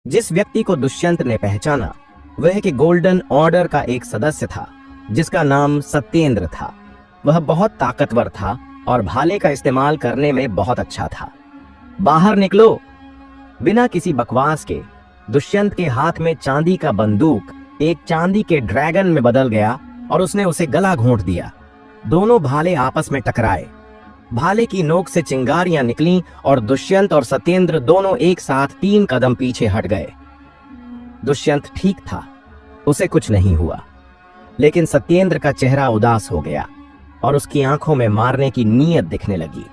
जिस व्यक्ति को दुष्यंत ने पहचाना वह कि गोल्डन ऑर्डर का एक सदस्य था जिसका नाम सत्येंद्र था। वह बहुत ताकतवर था और भाले का इस्तेमाल करने में बहुत अच्छा था। बाहर निकलो। बिना किसी बकवास के दुष्यंत के हाथ में चांदी का बंदूक एक चांदी के ड्रैगन में बदल गया और उसने उसे गला घोंट दिया। दोनों भाले आपस में टकराए। भाले की नोक से चिंगारियां निकलीं और दुष्यंत और सत्येंद्र दोनों एक साथ 3 कदम पीछे हट गए। दुष्यंत ठीक था, उसे कुछ नहीं हुआ, लेकिन सत्येंद्र का चेहरा उदास हो गया और उसकी आंखों में मारने की नीयत दिखने लगी।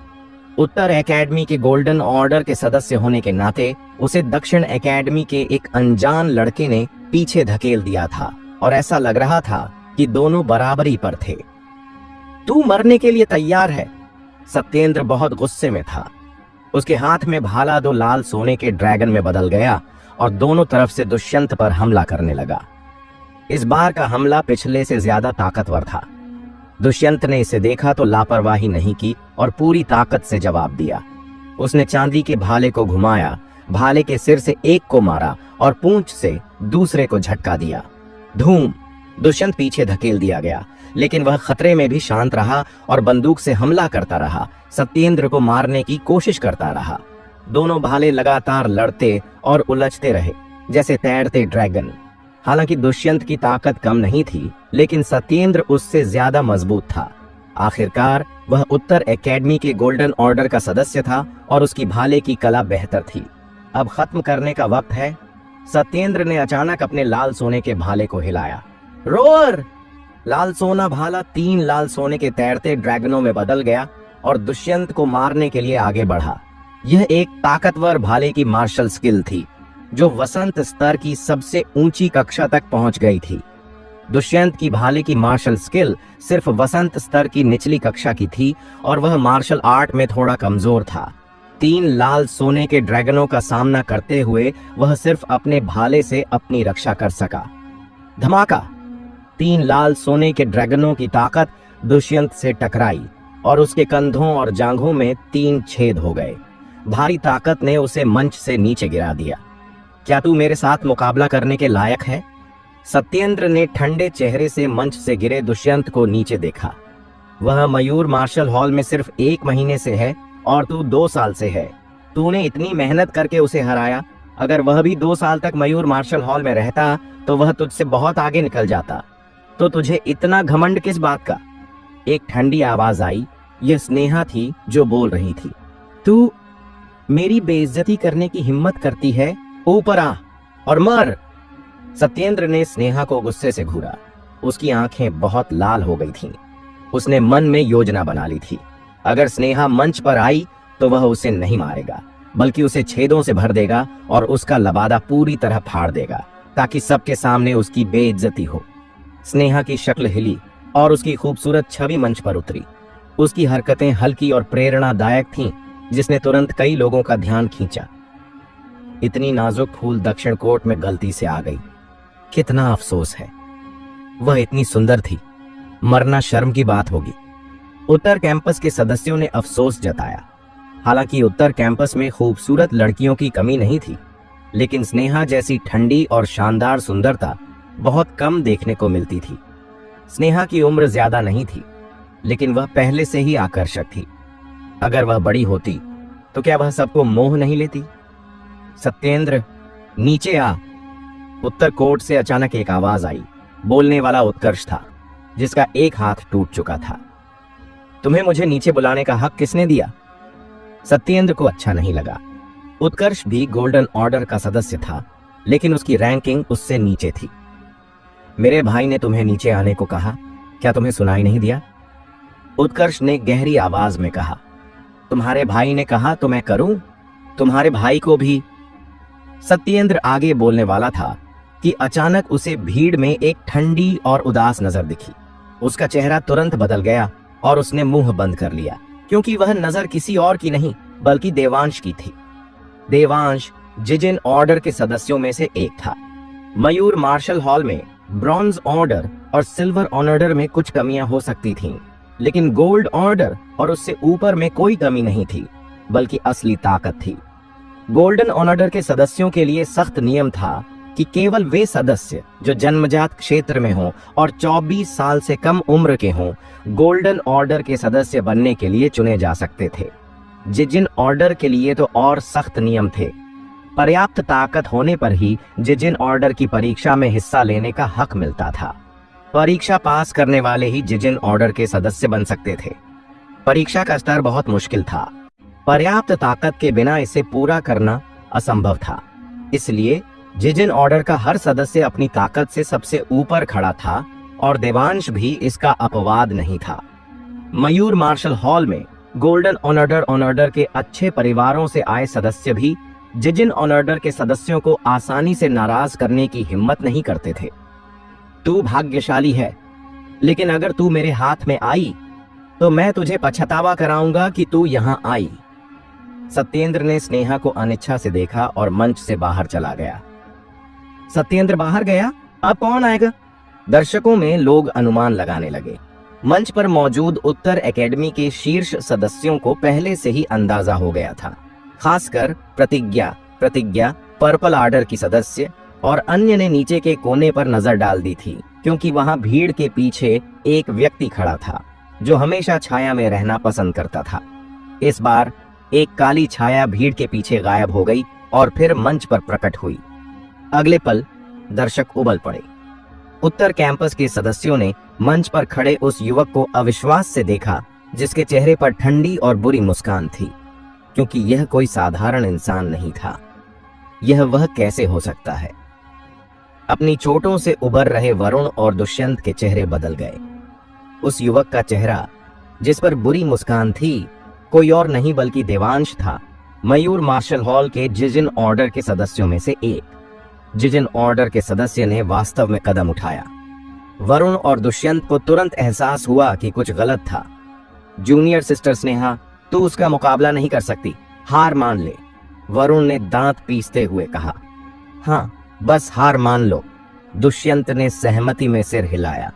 उत्तर एकेडमी के गोल्डन ऑर्डर के सदस्य होने के नाते उसे दक्षिण एकेडमी के एक अनजान लड़के ने पीछे धकेल दिया था और ऐसा लग रहा था कि दोनों बराबरी पर थे। तू मरने के लिए तैयार है? सत्येंद्र बहुत गुस्से में था। उसके हाथ में भाला 2 लाल सोने के ड्रैगन में बदल गया और दोनों तरफ से दुष्यंत पर हमला करने लगा। इस बार का हमला पिछले से ज्यादा ताकतवर था। दुष्यंत ने इसे देखा तो लापरवाही नहीं की और पूरी ताकत से जवाब दिया। उसने चांदी के भाले को घुमाया, भाले के सिर से एक को मारा और पूंछ से दूसरे को झटका दिया। धूम! दुष्यंत पीछे धकेल दिया गया, लेकिन वह खतरे में भी शांत रहा और बंदूक से हमला करता रहा, सत्येंद्र को मारने की कोशिश करता रहा। दोनों भाले लगातार लड़ते और उलझते रहे जैसे तैरते ड्रैगन। हालांकि दुष्यंत की ताकत कम नहीं थी, लेकिन सत्येंद्र उससे ज्यादा मजबूत था। आखिरकार वह उत्तर एकेडमी के गोल्डन ऑर्डर का सदस्य था और उसकी भाले की कला बेहतर थी। अब खत्म करने का वक्त है। सत्येंद्र ने अचानक अपने लाल सोने के भाले को हिलाया। रोर! लाल सोना भाला 3 लाल सोने के तैरते ड्रैगनों में बदल गया और दुष्यंत को मारने के लिए आगे बढ़ा। यह एक ताकतवर भाले की मार्शल स्किल थी जो वसंत स्तर की सबसे ऊंची कक्षा तक पहुंच गई थी। दुष्यंत की भाले की मार्शल स्किल सिर्फ वसंत स्तर की निचली कक्षा की थी और वह मार्शल आर्ट में थोड़ा कमजोर था। 3 लाल सोने के ड्रैगनों का सामना करते हुए वह सिर्फ अपने भाले से अपनी रक्षा कर सका। धमाका! 3 लाल सोने के ड्रैगनों की ताकत दुष्यंत से टकराई और उसके कंधों और जांघों में 3 छेद हो गए। भारी ताकत ने उसे मंच से नीचे गिरा दिया। क्या तू मेरे साथ मुकाबला करने के लायक है? सत्येंद्र ने ठंडे चेहरे से मंच से गिरे दुष्यंत को नीचे देखा। वह मयूर मार्शल हॉल में सिर्फ 1 महीने से है और तू 2 साल से है। तूने इतनी मेहनत करके उसे हराया। अगर वह भी 2 साल तक मयूर मार्शल हॉल में रहता तो वह तुझसे बहुत आगे निकल जाता। तो तुझे इतना घमंड किस बात का? एक ठंडी आवाज आई। यह स्नेहा थी जो बोल रही थी। तू मेरी बेइज्जती करने की हिम्मत करती है? ऊपर आ और मर! सत्येंद्र ने स्नेहा को गुस्से से घूरा। उसकी आंखें बहुत लाल हो गई थीं। उसने मन में योजना बना ली थी। अगर स्नेहा मंच पर आई तो वह उसे नहीं मारेगा, बल्कि उसे छेदों से भर देगा और उसका लबादा पूरी तरह फाड़ देगा ताकि सबके सामने उसकी बेइज्जती हो। स्नेहा की शक्ल हिली और उसकी खूबसूरत छवि मंच पर उतरी। उसकी हरकतें हल्की और प्रेरणादायक थीं, जिसने तुरंत कई लोगों का ध्यान खींचा। इतनी नाजुक फूल दक्षिण कोर्ट में गलती से आ गई। कितना अफसोस है। वह इतनी सुंदर थी। मरना शर्म की बात होगी। उत्तर कैंपस के सदस्यों ने अफसोस जताया। हालांकि उत्तर कैंपस में खूबसूरत लड़कियों की कमी नहीं थी, लेकिन स्नेहा जैसी ठंडी और शानदार सुंदरता बहुत कम देखने को मिलती थी। स्नेहा की उम्र ज्यादा नहीं थी, लेकिन वह पहले से ही आकर्षक थी। अगर वह बड़ी होती तो क्या वह सबको मोह नहीं लेती? सत्येंद्र, नीचे आ! उत्तर कोर्ट से अचानक एक आवाज आई। बोलने वाला उत्कर्ष था, जिसका एक हाथ टूट चुका था। तुम्हें मुझे नीचे बुलाने का हक किसने दिया? सत्येंद्र को अच्छा नहीं लगा। उत्कर्ष भी गोल्डन ऑर्डर का सदस्य था, लेकिन उसकी रैंकिंग उससे नीचे थी। मेरे भाई ने तुम्हें नीचे आने को कहा। क्या तुम्हें सुनाई नहीं दिया? उत्कर्ष ने गहरी आवाज में कहा। तुम्हारे भाई ने कहा तो मैं करूं? तुम्हारे भाई को भी? सत्येंद्र आगे बोलने वाला था कि अचानक उसे भीड़ में एक ठंडी और उदास नजर दिखी। उसका चेहरा तुरंत बदल गया और उसने मुंह बंद कर लिया, क्योंकि वह नजर किसी और की नहीं बल्कि देवांश की थी। देवांश जिजिन ऑर्डर के सदस्यों में से एक था। मयूर मार्शल हॉल में ब्रॉन्ज ऑर्डर और सिल्वर ऑर्डर में कुछ कमियां हो सकती थीं, लेकिन गोल्ड ऑर्डर और उससे ऊपर में कोई कमी नहीं थी, बल्कि असली ताकत थी। गोल्डन ऑर्डर के सदस्यों के लिए सख्त नियम था कि केवल वे सदस्य जो जन्मजात क्षेत्र में हों और 24 साल से कम उम्र के हों गोल्डन ऑर्डर के सदस्य बनने के लिए चुने जा सकते थे। जिजिन ऑर्डर के लिए तो और सख्त नियम थे। पर्याप्त ताकत होने पर ही जिजिन ऑर्डर की परीक्षा में हिस्सा लेने का हक मिलता था। परीक्षा पास करने वाले ही जिजिन ऑर्डर के सदस्य बन सकते थे। परीक्षा का स्तर बहुत मुश्किल था। पर्याप्त ताकत के बिना इसे पूरा करना असंभव था। इसलिए जिजिन ऑर्डर का हर सदस्य अपनी ताकत से सबसे ऊपर खड़ा था और देवांश भी इसका अपवाद नहीं था। मयूर मार्शल हॉल में गोल्डन ऑर्डर के अच्छे परिवारों से आए सदस्य भी जिजिन ऑर्डर के सदस्यों को आसानी से नाराज करने की हिम्मत नहीं करते थे। तू भाग्यशाली है, लेकिन अगर तू मेरे हाथ में आई तो मैं तुझे पछतावा कराऊंगा कि तू यहां आई। सत्येंद्र ने स्नेहा को अनिच्छा से देखा और मंच से बाहर चला गया। सत्येंद्र बाहर गया, अब कौन आएगा? दर्शकों में लोग अनुमान लगाने लगे। मंच पर मौजूद उत्तर एकेडमी के शीर्ष सदस्यों को पहले से ही अंदाजा हो गया था। खासकर प्रतिज्ञा, पर्पल आर्डर की सदस्य और अन्य ने नीचे के कोने पर नजर डाल दी थी, क्योंकि वहां भीड़ के पीछे एक व्यक्ति खड़ा था जो हमेशा छाया में रहना पसंद करता था। इस बार एक काली छाया भीड़ के पीछे गायब हो गई और फिर मंच पर प्रकट हुई। अगले पल दर्शक उबल पड़े। उत्तर कैंपस के सदस्यों ने मंच पर खड़े उस युवक को अविश्वास से देखा, जिसके चेहरे पर ठंडी और बुरी मुस्कान थी, क्योंकि यह कोई साधारण इंसान नहीं था। यह वह कैसे हो सकता है? अपनी चोटों से उबर रहे वरुण और दुष्यंत के चेहरे बदल गए। उस युवक का चेहरा, जिस पर बुरी मुस्कान थी, कोई और नहीं बल्कि देवांश था, मयूर मार्शल हॉल के जिजिन ऑर्डर के सदस्यों में से एक। जिजिन ऑर्डर के सदस्य ने वास्तव में कदम उठाया। वरुण और दुष्यंत को तुरंत एहसास हुआ कि कुछ गलत था। जूनियर सिस्टर स्नेहा, तू उसका मुकाबला नहीं कर सकती, हार मान ले, वरुण ने दांत पीसते हुए कहा। हाँ, बस हार मान लो, दुष्यंत ने सहमति में सिर हिलाया।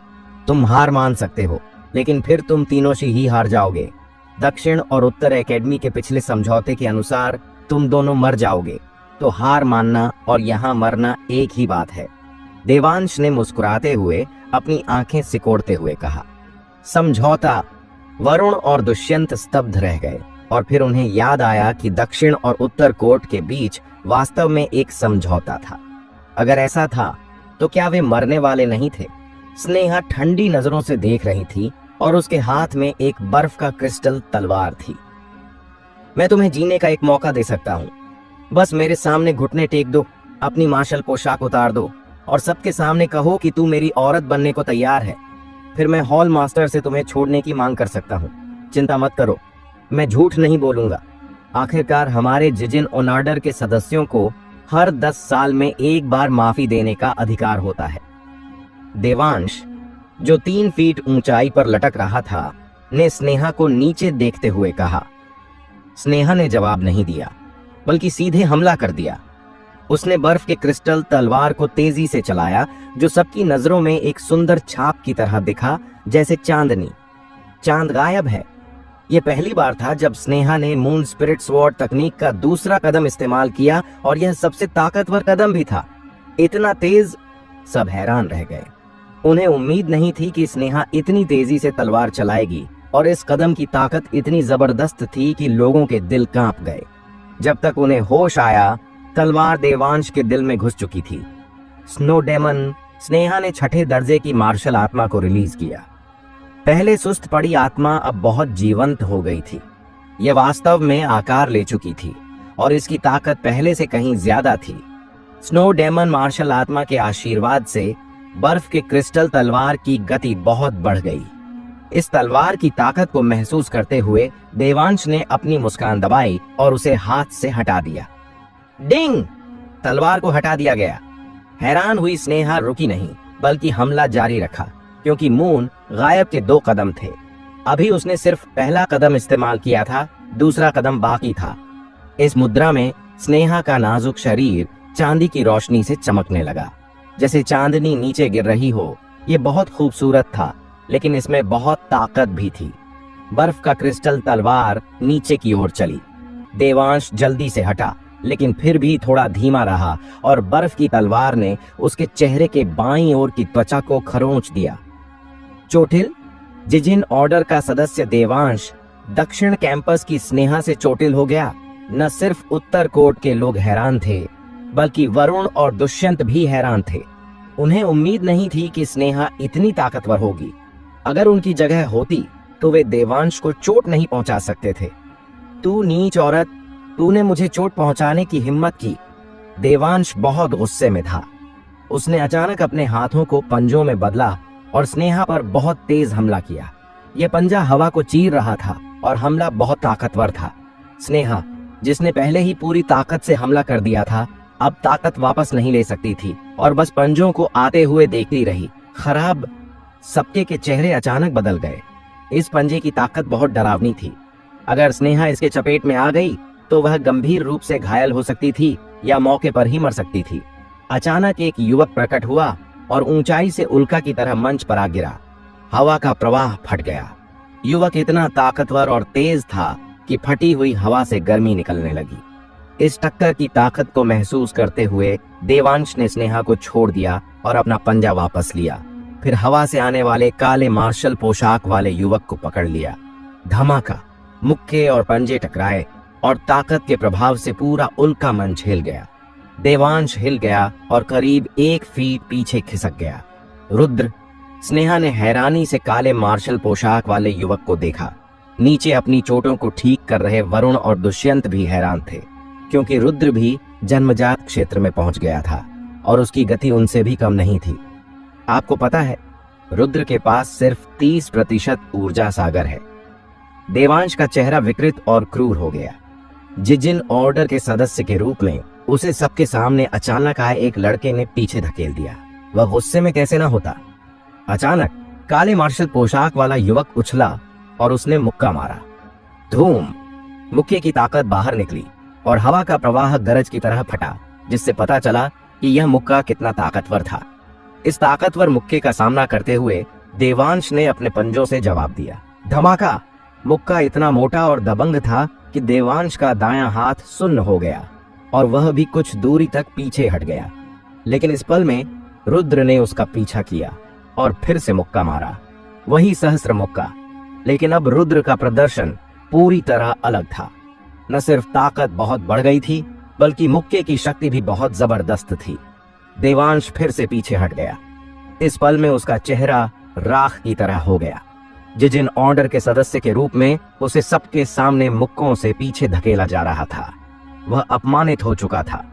तुम हार मान सकते हो, लेकिन फिर तुम तीनों से ही हार जाओगे। दक्षिण और उत्तर एकेडमी के पिछले समझौते के अनुसार तुम दोनों मर जाओगे, तो हार मानना और यहाँ मरना एक ही बात है। देवांश ने मुस्कुराते हुए अपनी आंखें सिकोड़ते हुए कहा। समझौता? वरुण और दुष्यंत स्तब्ध रह गए और फिर उन्हें याद आया कि दक्षिण और उत्तर कोर्ट के बीच वास्तव में एक समझौता था। अगर ऐसा था तो क्या वे मरने वाले नहीं थे? स्नेहा ठंडी नजरों से देख रही थी और उसके हाथ में एक बर्फ का क्रिस्टल तलवार थी। मैं तुम्हें जीने का एक मौका दे सकता हूँ, बस मेरे सामने घुटने टेक दो, अपनी मार्शल पोशाक उतार दो और सबके सामने कहो कि तू मेरी औरत बनने को तैयार है। फिर मैं हॉल मास्टर से तुम्हें छोड़ने की मांग कर सकता हूँ। चिंता मत करो, मैं झूठ नहीं बोलूंगा। आखिरकार हमारे जिजिन ऑर्डर के सदस्यों को हर 10 साल में एक बार माफी देने का अधिकार होता है। देवांश, जो 3 फीट ऊंचाई पर लटक रहा था, ने स्नेहा को नीचे देखते हुए कहा। स्नेहा ने जवाब नहीं दिया, बल्कि सीधे हमला कर दिया। उसने बर्फ के क्रिस्टल तलवार को तेजी से चलाया, जो सबकी नजरों में एक सुंदर छाप की तरह दिखा, जैसे चांदनी। चांद गायब है। यह पहली बार था जब स्नेहा ने मून स्पिरिट स्वॉर्ड तकनीक का दूसरा कदम इस्तेमाल किया, और यह सबसे ताकतवर कदम भी था। इतना तेज, सब हैरान रह गए। उन्हें उम्मीद नहीं थी कि स्नेहा इतनी तेजी से तलवार चलाएगी, और इस कदम की ताकत इतनी जबरदस्त थी कि लोगों के दिल कांप गए। जब तक उन्हें होश आया, तलवार देवांश के दिल में घुस चुकी थी। स्नो डेमन, स्नेहा ने 6ठे दर्जे की मार्शल आत्मा को रिलीज किया। पहले सुस्त पड़ी आत्मा अब बहुत जीवंत हो गई थी। यह वास्तव में आकार ले चुकी थी और इसकी ताकत पहले से कहीं ज्यादा थी। स्नो डेमन मार्शल आत्मा के आशीर्वाद से बर्फ के क्रिस्टल तलवार की गति बहुत बढ़ गई। इस तलवार की ताकत को महसूस करते हुए देवांश ने अपनी मुस्कान दबाई और उसे हाथ से हटा दिया। डिंग! तलवार को हटा दिया गया। हैरान हुई स्नेहा रुकी नहीं, बल्कि हमला जारी रखा, क्योंकि मून गायब के 2 कदम थे। अभी उसने सिर्फ पहला कदम इस्तेमाल किया था, दूसरा कदम बाकी था। इस मुद्रा में स्नेहा का नाजुक शरीर चांदी की रोशनी से चमकने लगा, जैसे चांदनी नीचे गिर रही हो। यह बहुत खूबसूरत था, लेकिन इसमें बहुत ताकत भी थी। बर्फ का क्रिस्टल तलवार नीचे की ओर चली। देवांश जल्दी से हटा लेकिन फिर भी थोड़ा धीमा रहा और बर्फ की तलवार ने उसके चेहरे के बाईं ओर की त्वचा को खरोंच दिया। चोटिल, जिजिन ऑर्डर का सदस्य देवांश दक्षिण कैंपस की स्नेहा से चोटिल हो गया। न सिर्फ उत्तर कोट के लोग हैरान थे, बल्कि वरुण और दुष्यंत भी हैरान थे। उन्हें उम्मीद नहीं थी कि स्नेहा इतनी ताकतवर होगी। अगर उनकी जगह होती तो वे देवांश को चोट नहीं पहुंचा सकते थे। तू नीच औरत, तूने मुझे चोट पहुंचाने की हिम्मत की। देवांश बहुत गुस्से में था। उसने अचानक अपने हाथों को पंजों में बदला और स्नेहा पर बहुत तेज हमला किया। यह पंजा हवा को चीर रहा था और हमला बहुत ताकतवर था। स्नेहा, जिसने पहले ही पूरी ताकत से हमला कर दिया था, अब ताकत वापस नहीं ले सकती थी और बस पंजों को आते हुए देखती रही। खराब। सबके के चेहरे अचानक बदल गए। इस पंजे की ताकत बहुत डरावनी थी। अगर स्नेहा इसके चपेट में आ गई तो वह गंभीर रूप से घायल हो सकती थी या मौके पर ही मर सकती थी। अचानक एक युवक प्रकट हुआ और ऊंचाई से उल्का की तरह मंच पर आ गिरा। हवा का प्रवाह फट गया। युवक इतना ताकतवर और तेज था कि फटी हुई हवा से गर्मी निकलने लगी। इस टक्कर की ताकत को महसूस करते हुए देवांश ने स्नेहा को छोड़ दिया और अपना पंजा वापस लिया। फिर हवा से आने वाले काले मार्शल पोशाक वाले युवक को पकड़ लिया। धमाका, मुक्के और पंजे टकराए और ताकत के प्रभाव से पूरा उल्का मंच हिल गया। देवांश हिल गया और करीब 1 फीट पीछे खिसक गया। रुद्र, स्नेहा ने हैरानी से काले मार्शल पोशाक वाले युवक को देखा। नीचे अपनी चोटों को ठीक कर रहे वरुण और दुष्यंत भी हैरान थे, क्योंकि रुद्र भी जन्मजात क्षेत्र में पहुंच गया था और उसकी गति उनसे भी कम नहीं थी। आपको पता है, रुद्र के पास सिर्फ 30% ऊर्जा सागर है। देवांश का चेहरा विकृत और क्रूर हो गया। जिजिन ऑर्डर के सदस्य के रूप में उसे सबके सामने अचानक आए एक लड़के ने पीछे धकेल दिया। वह गुस्से में कैसे ना होता। अचानक काले मार्शल पोशाक वाला युवक उछला और उसने मुक्का मारा। धूम! मुक्के की ताकत बाहर निकली और हवा का प्रवाह गरज की तरह फटा, जिससे पता चला कि यह मुक्का कितना ताकतवर था। इस ताकतवर मुक्के का सामना करते हुए देवांश ने अपने पंजों से जवाब दिया। धमाका! मुक्का इतना मोटा और दबंग था कि देवांश का दायां हाथ सुन्न हो गया और वह भी कुछ दूरी तक पीछे हट गया। लेकिन इस पल में रुद्र ने उसका पीछा किया और फिर से मुक्का मारा। वही सहस्त्र मुक्का, लेकिन अब रुद्र का प्रदर्शन पूरी तरह अलग था। न सिर्फ ताकत बहुत बढ़ गई थी, बल्कि मुक्के की शक्ति भी बहुत जबरदस्त थी। देवांश फिर से पीछे हट गया। इस पल में उसका चेहरा राख की तरह हो गया। जिजिन ऑर्डर के सदस्य के रूप में उसे सबके सामने मुक्कों से पीछे धकेला जा रहा था। वह अपमानित हो चुका था।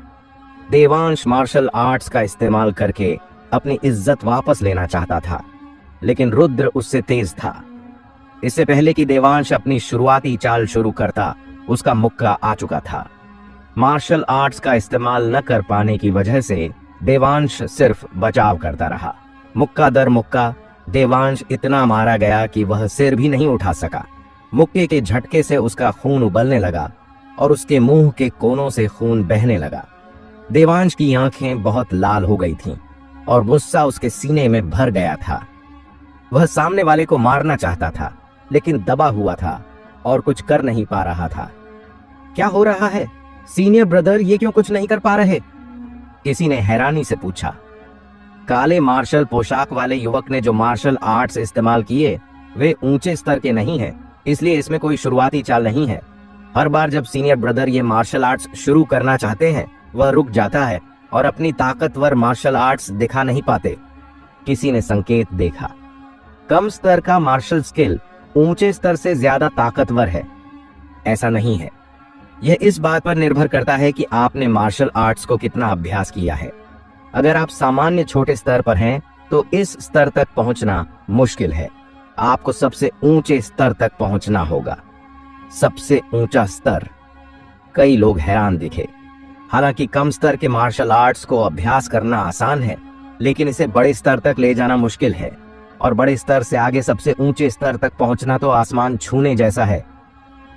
देवांश मार्शल आर्ट्स का इस्तेमाल करके अपनी इज्जत वापस लेना चाहता था, लेकिन रुद्र उससे तेज था। इससे पहले कि देवांश अपनी शुरुआती चाल शुरू करता, उसका मुक्का आ चुका था। मार्शल आर्ट्स का इस्तेमाल न कर पाने की वजह से देवांश सिर्फ बचाव करता रहा। मुक्का दर मुक्का देवांश इतना मारा गया कि वह सिर भी नहीं उठा सका। मुक्के के झटके से उसका खून उबलने लगा और उसके मुंह के कोनों से खून बहने लगा। देवांश की आंखें बहुत लाल हो गई थीं और गुस्सा उसके सीने में भर गया था। वह सामने वाले को मारना चाहता था, लेकिन दबा हुआ था और कुछ कर नहीं पा रहा था। क्या हो रहा है सीनियर ब्रदर, ये क्यों कुछ नहीं कर पा रहे? किसी ने हैरानी से पूछा। काले मार्शल पोशाक वाले युवक ने जो मार्शल आर्ट्स इस्तेमाल किए वे ऊंचे स्तर के नहीं हैं, इसलिए इसमें कोई शुरुआती चाल नहीं है। हर बार जब सीनियर ब्रदर ये मार्शल आर्ट्स शुरू करना चाहते हैं, वह रुक जाता है और अपनी ताकतवर मार्शल आर्ट्स दिखा नहीं पाते। किसी ने संकेत देखा। कम स्तर का मार्शल स्किल ऊंचे स्तर से ज्यादा ताकतवर है। ऐसा नहीं है। यह इस बात पर निर्भर करता है कि आपने मार्शल आर्ट्स को कितना अभ्यास किया है। अगर आप सामान्य छोटे स्तर पर हैं, तो इस स्तर तक पहुंचना मुश्किल है। आपको सबसे ऊंचे स्तर तक पहुंचना होगा। सबसे ऊंचा स्तर। कई लोग हैरान दिखे। हालांकि कम स्तर के मार्शल आर्ट्स को अभ्यास करना आसान है, लेकिन इसे बड़े स्तर तक ले जाना मुश्किल है और बड़े स्तर से आगे सबसे ऊंचे स्तर तक पहुंचना तो आसमान छूने जैसा है।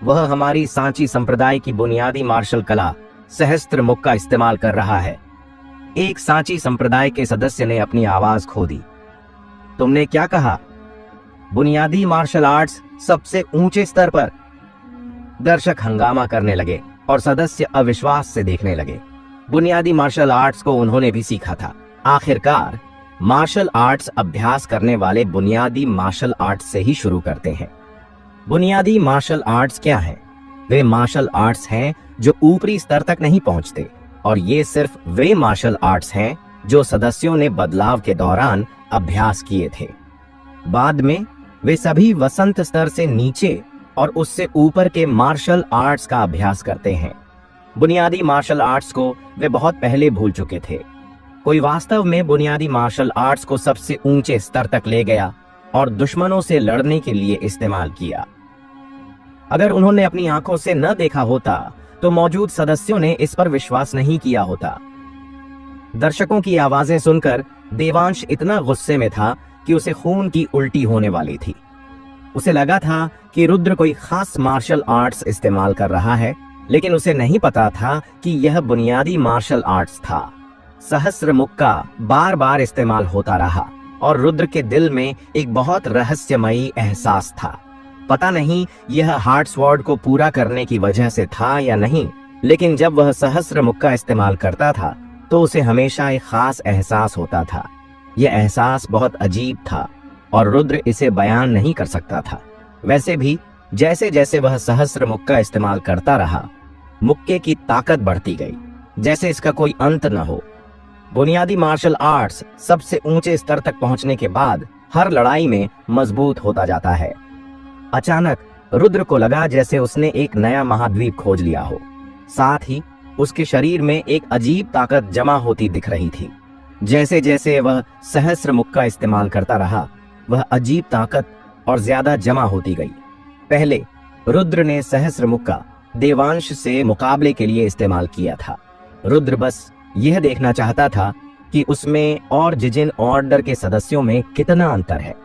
वह हमारी सांची संप्रदाय की बुनियादी मार्शल कला सहस्त्र मुक्का का इस्तेमाल कर रहा है। एक सांची संप्रदाय के सदस्य ने अपनी आवाज खो दी। तुमने क्या कहा? बुनियादी मार्शल आर्ट्स सबसे ऊंचे स्तर पर। दर्शक हंगामा करने लगे और सदस्य अविश्वास से देखने लगे। बुनियादी मार्शल आर्ट्स को उन्होंने भी सीखा था। आखिरकार मार्शल आर्ट्स अभ्यास करने वाले बुनियादी मार्शल आर्ट्स से ही शुरू करते हैं। बुनियादी मार्शल आर्ट्स क्या है? वे मार्शल आर्ट्स हैं जो ऊपरी स्तर तक नहीं पहुंचते, और ये सिर्फ वे मार्शल आर्ट्स हैं जो सदस्यों ने बदलाव के दौरान अभ्यास किए थे। बाद में वे सभी वसंत स्तर से नीचे और उससे ऊपर के मार्शल आर्ट्स का अभ्यास करते हैं। बुनियादी मार्शल आर्ट्स को वे बहुत पहले भूल चुके थे। कोई वास्तव में बुनियादी मार्शल आर्ट्स को सबसे ऊंचे स्तर तक ले गया और दुश्मनों से लड़ने के लिए इस्तेमाल किया। अगर उन्होंने अपनी आंखों से न देखा होता तो मौजूद सदस्यों ने इस पर विश्वास नहीं किया होता। दर्शकों की आवाजें सुनकर देवांश इतना गुस्से में था कि उसे खून की उल्टी होने वाली थी। उसे लगा था कि रुद्र कोई खास मार्शल आर्ट्स इस्तेमाल कर रहा है, लेकिन उसे नहीं पता था कि यह बुनियादी मार्शल आर्ट्स था। सहस्र मुक्का बार बार इस्तेमाल होता रहा और रुद्र के दिल में एक बहुत रहस्यमयी एहसास था। पता नहीं यह हार्ड स्वॉर्ड को पूरा करने की वजह से था या नहीं, लेकिन जब वह सहस्र मुक्का इस्तेमाल करता था तो उसे हमेशा एक खास एहसास होता था। यह एहसास बहुत अजीब था और रुद्र इसे बयान नहीं कर सकता था। वैसे भी जैसे जैसे वह सहस्र मुक्का इस्तेमाल करता रहा, मुक्के की ताकत बढ़ती गई, जैसे इसका कोई अंत न हो। बुनियादी मार्शल आर्ट्स सबसे ऊंचे स्तर तक पहुंचने के बाद हर लड़ाई में मजबूत होता जाता है। अचानक रुद्र को लगा जैसे उसने एक नया महाद्वीप खोज लिया हो। साथ ही उसके शरीर में एक अजीब ताकत जमा होती दिख रही थी। जैसे जैसे वह सहस्र मुक्का इस्तेमाल करता रहा, वह अजीब ताकत और ज्यादा जमा होती गई। पहले रुद्र ने सहस्र मुक्का देवांश से मुकाबले के लिए इस्तेमाल किया था। रुद्र बस यह देखना चाहता था कि उसमें और जिजिन ऑर्डर के सदस्यों में कितना अंतर है।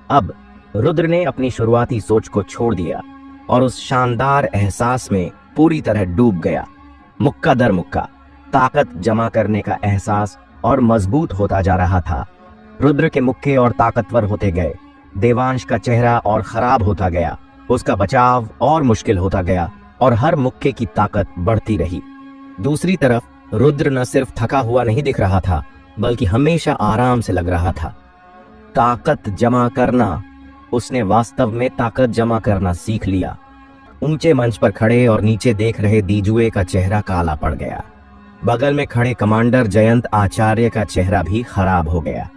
अब रुद्र ने अपनी शुरुआती सोच को छोड़ दिया और उस शानदार एहसास में पूरी तरह डूब गया। मुक्का दर मुक्का ताकत जमा करने का एहसास और मजबूत होता जा रहा था। रुद्र के मुक्के और ताकतवर होते गए। देवांश का चेहरा और खराब होता गया, उसका बचाव और मुश्किल होता गया और हर मुक्के की ताकत बढ़ती रही। दूसरी तरफ रुद्र न सिर्फ थका हुआ नहीं दिख रहा था, बल्कि हमेशा आराम से लग रहा था। ताकत जमा करना, उसने वास्तव में ताकत जमा करना सीख लिया। ऊंचे मंच पर खड़े और नीचे देख रहे दीजुए का चेहरा काला पड़ गया। बगल में खड़े कमांडर जयंत आचार्य का चेहरा भी खराब हो गया।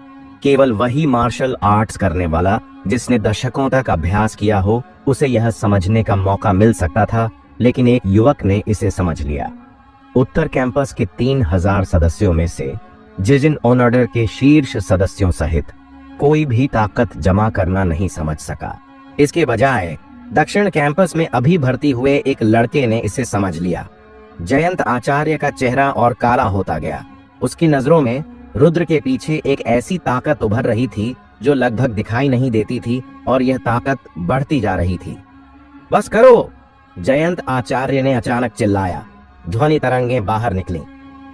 केवल वही मार्शल आर्ट्स करने वाला जिसने दशकों तक अभ्यास किया हो, उसे यह समझने का मौका मिल सकता था, लेकिन एक युवक ने इसे समझ लिया। उत्तर कैंपस के 3000 सदस्यों में से जिजिन ऑर्डर के शीर्ष सदस्यों सहित कोई भी ताकत जमा करना नहीं समझ सका। इसके बजाय दक्षिण कैंपस में अभी भर्ती हुए एक लड़के ने इसे समझ लिया। जयंत आचार्य का चेहरा और काला होता गया। उसकी नजरों में रुद्र के पीछे एक ऐसी ताकत उभर रही थी जो लगभग दिखाई नहीं देती थी, और यह ताकत बढ़ती जा रही थी। बस करो, जयंत आचार्य ने अचानक चिल्लाया। ध्वनि तरंगें बाहर निकली।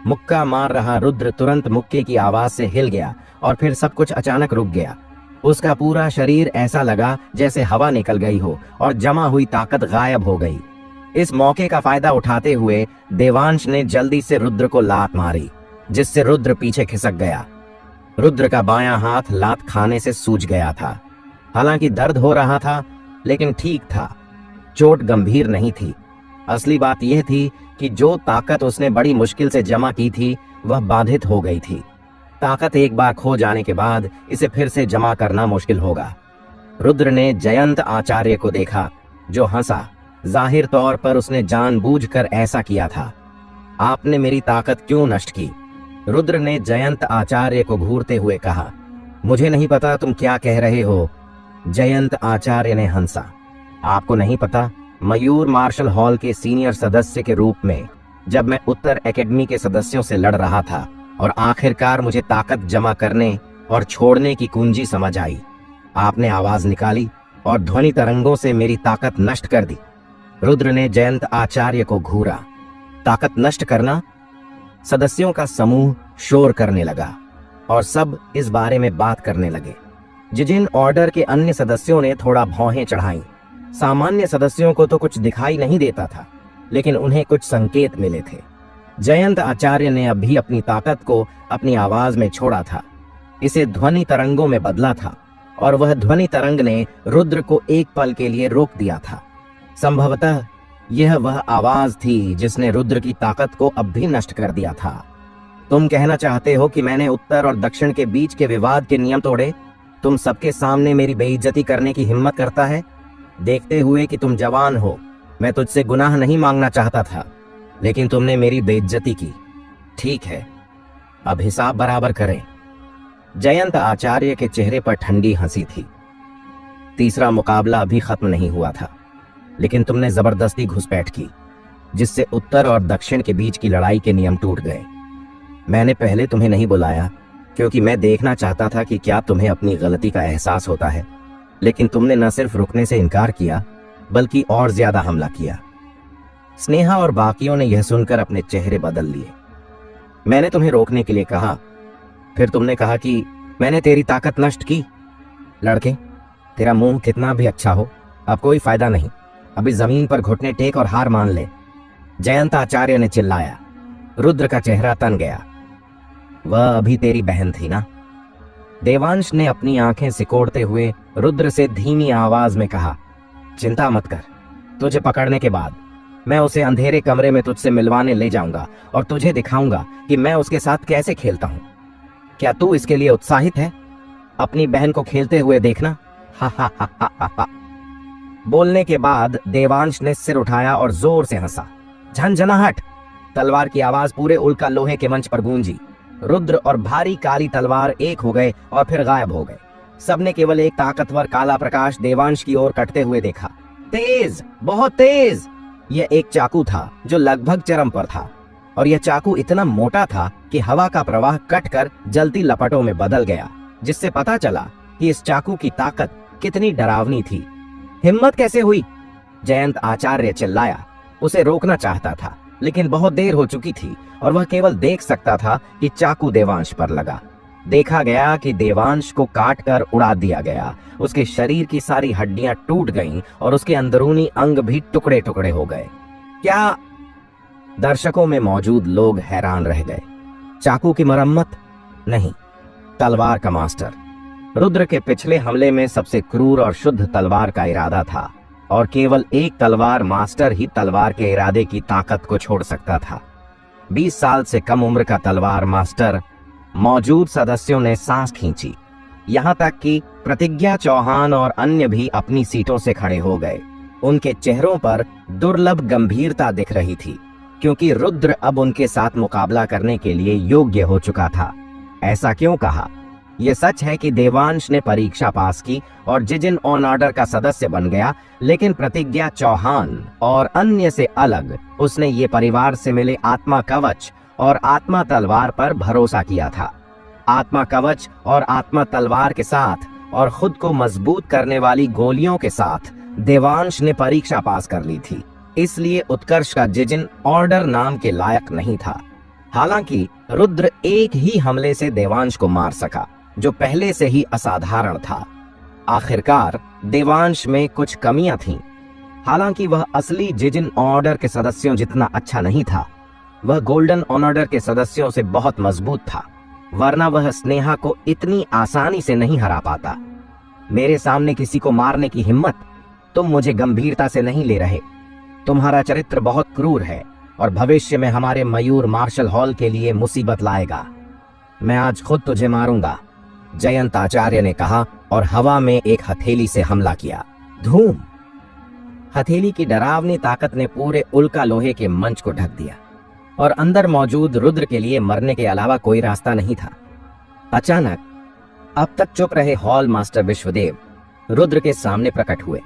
मुक्का मार रहा रुद्र तुरंत मुक्के की आवाज से हिल गया और फिर सब कुछ अचानक रुक गया। उसका पूरा शरीर ऐसा लगा जैसे हवा निकल गई हो और जमा हुई ताकत गायब हो गई। इस मौके का फायदा उठाते हुए देवांश ने जल्दी से रुद्र को लात मारी, जिससे रुद्र पीछे खिसक गया। रुद्र का बायां हाथ लात खाने से सूज गया था। हालांकि दर्द हो रहा था, लेकिन ठीक था, चोट गंभीर नहीं थी। असली बात यह थी कि जो ताकत उसने बड़ी मुश्किल से जमा की थी वह बाधित हो गई थी। ताकत एक बार खो जाने के बाद इसे फिर से जमा करना मुश्किल होगा। रुद्र ने जयंत आचार्य को देखा, जो हंसा। जाहिर तौर पर उसने जानबूझकर ऐसा किया था। आपने मेरी ताकत क्यों नष्ट की? रुद्र ने जयंत आचार्य को घूरते हुए कहा। मुझे नहीं पता तुम क्या कह रहे हो। जयंत आचार्य ने हंसा। आपको नहीं पता? मयूर मार्शल हॉल के सीनियर सदस्य के रूप में जब मैं उत्तर एकेडमी के सदस्यों से लड़ रहा था और आखिरकार मुझे ताकत जमा करने और छोड़ने की कुंजी समझ आई, आपने आवाज निकाली और ध्वनि तरंगों से मेरी ताकत नष्ट कर दी। रुद्र ने जयंत आचार्य को घूरा। ताकत नष्ट करना? सदस्यों का समूह शोर करने लगा और सब इस बारे में बात करने लगे। जिजिन ऑर्डर के अन्य सदस्यों ने थोड़ा भौहें चढ़ाई। सामान्य सदस्यों को तो कुछ दिखाई नहीं देता था, लेकिन उन्हें कुछ संकेत मिले थे। जयंत आचार्य ने अभी अपनी ताकत को अपनी आवाज में छोड़ा था, इसे ध्वनि तरंगों में बदला था, और वह ध्वनि तरंग ने रुद्र को एक पल के लिए रोक दिया था। संभवतः यह वह आवाज थी जिसने रुद्र की ताकत को अब भी नष्ट कर दिया था। तुम कहना चाहते हो कि मैंने उत्तर और दक्षिण के बीच के विवाद के नियम तोड़े? तुम सबके सामने मेरी बेइज्जती करने की हिम्मत करता है? देखते हुए कि तुम जवान हो, मैं तुझसे गुनाह नहीं मांगना चाहता था, लेकिन तुमने मेरी बेइज्जती की। ठीक है, अब हिसाब बराबर करें। जयंत आचार्य के चेहरे पर ठंडी हंसी थी। तीसरा मुकाबला अभी खत्म नहीं हुआ था, लेकिन तुमने जबरदस्ती घुसपैठ की, जिससे उत्तर और दक्षिण के बीच की लड़ाई के नियम टूट गए। मैंने पहले तुम्हें नहीं बुलाया क्योंकि मैं देखना चाहता था कि क्या तुम्हें अपनी गलती का एहसास होता है, लेकिन तुमने न सिर्फ रुकने से इनकार किया बल्कि और ज्यादा हमला किया। स्नेहा और बाकियों ने यह सुनकर अपने चेहरे बदल लिए। मैंने तुम्हें रोकने के लिए कहा, फिर तुमने कहा कि मैंने तेरी ताकत नष्ट की। लड़के, तेरा मुंह कितना भी अच्छा हो, अब कोई फायदा नहीं। अभी जमीन पर घुटने टेक और हार मान ले। जयंत आचार्य ने चिल्लाया। रुद्र का चेहरा तन गया। वह अभी तेरी बहन थी ना? देवांश ने अपनी आंखें सिकोड़ते हुए रुद्र से धीमी आवाज में कहा, चिंता मत कर, तुझे पकड़ने के बाद मैं उसे अंधेरे कमरे में तुझसे मिलवाने ले जाऊंगा और तुझे दिखाऊंगा कि मैं उसके साथ कैसे खेलता हूं। क्या तू इसके लिए उत्साहित है? अपनी बहन को खेलते हुए देखना। हा हा हा हा हा हा। बोलने के बाद देवांश ने सिर उठाया और जोर से हंसा। झंझनाहट। तलवार की आवाज पूरे उल्का लोहे के मंच पर गूंजी। रुद्र और भारी काली तलवार एक हो गए और फिर गायब हो गए। सबने केवल एक ताकतवर काला प्रकाश देवांश की ओर कटते हुए देखा। तेज, बहुत तेज। यह एक चाकू था जो लगभग चरम पर था, और यह चाकू इतना मोटा था कि हवा का प्रवाह कटकर जलती लपटों में बदल गया, जिससे पता चला कि इस चाकू की ताकत कितनी डरावनी थी। हिम्मत कैसे हुई? जयंत आचार्य चिल्लाया। उसे रोकना चाहता था, लेकिन बहुत देर हो चुकी थी और वह केवल देख सकता था कि चाकू देवांश पर लगा। देखा गया कि देवांश को काटकर उड़ा दिया गया। उसके शरीर की सारी हड्डियां टूट गईं और उसके अंदरूनी अंग भी टुकड़े टुकड़े हो गए। क्या? दर्शकों में मौजूद लोग हैरान रह गए। चाकू की मरम्मत नहीं, तलवार का मास्टर। रुद्र के पिछले हमले में सबसे क्रूर और शुद्ध तलवार का इरादा था, और केवल एक तलवार मास्टर ही तलवार के इरादे की ताकत को छोड़ सकता था। 20 साल से कम उम्र का तलवार मास्टर। मौजूद सदस्यों ने सांस खींची, यहां तक कि प्रतिज्ञा चौहान और अन्य भी अपनी सीटों से खड़े हो गए। उनके चेहरों पर दुर्लभ गंभीरता दिख रही थी, क्योंकि रुद्र अब उनके साथ मुकाबला करने के लिए योग्य हो चुका था। ऐसा क्यों कहा? यह सच है कि देवांश ने परीक्षा पास की और जिजिन ऑन ऑर्डर का सदस्य बन गया, लेकिन प्रतिज्ञा चौहान और अन्य से अलग उसने ये परिवार से मिले आत्मा कवच और आत्मा तलवार पर भरोसा किया था। आत्मा कवच और आत्मा तलवार के साथ और खुद को मजबूत करने वाली गोलियों के साथ देवांश ने परीक्षा पास कर ली थी, इसलिए उत्कर्ष का जिजिन ऑर्डर नाम के लायक नहीं था। हालांकि रुद्र एक ही हमले से देवांश को मार सका, जो पहले से ही असाधारण था। आखिरकार देवांश में कुछ कमियां थीं। हालांकि वह असली जिजिन ऑर्डर के सदस्यों जितना अच्छा नहीं था, वह गोल्डन ऑर्डर के सदस्यों से बहुत मजबूत था, वरना वह स्नेहा को इतनी आसानी से नहीं हरा पाता। मेरे सामने किसी को मारने की हिम्मत? तुम मुझे गंभीरता से नहीं ले रहे। तुम्हारा चरित्र बहुत क्रूर है और भविष्य में हमारे मयूर मार्शल हॉल के लिए मुसीबत लाएगा। मैं आज खुद तुझे मारूंगा, जयंत आचार्य ने कहा और हवा में एक हथेली से हमला किया। धूम! हथेली की डरावनी ताकत ने पूरे उल्का लोहे के मंच को ढक दिया और अंदर मौजूद रुद्र के लिए मरने के अलावा कोई रास्ता नहीं था। अचानक अब तक चुप रहे हॉल मास्टर विश्वदेव रुद्र के सामने प्रकट हुए।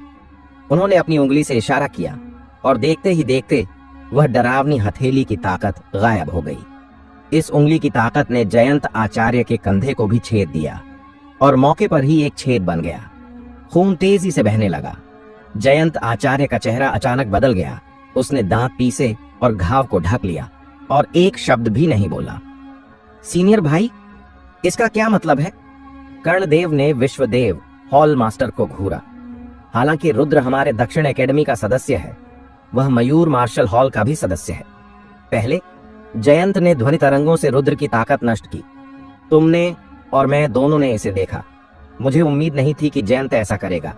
उन्होंने अपनी उंगली से इशारा किया और देखते ही देखते वह डरावनी हथेली की ताकत गायब हो गई। इस उंगली की ताकत ने जयंत आचार्य के कंधे को भी छेद दिया और मौके पर ही एक छेद बन गया। खून तेजी से बहने लगा। जयंत आचार्य का चेहरा अचानक बदल गया। उसने दांत पीसे और घाव को ढक लिया और एक शब्द भी नहीं बोला। सीनियर भाई, इसका क्या मतलब है? कर्णदेव ने विश्वदेव हॉल मास्टर को घूरा। हालांकि रुद्र हमारे दक्षिण एकेडमी का सदस्य है, वह मयूर मार्शल हॉल का भी सदस्य है। पहले जयंत ने ध्वनि तरंगों से रुद्र की ताकत नष्ट की। तुमने और मैं दोनों ने इसे देखा। मुझे उम्मीद नहीं थी कि जयंत ऐसा करेगा,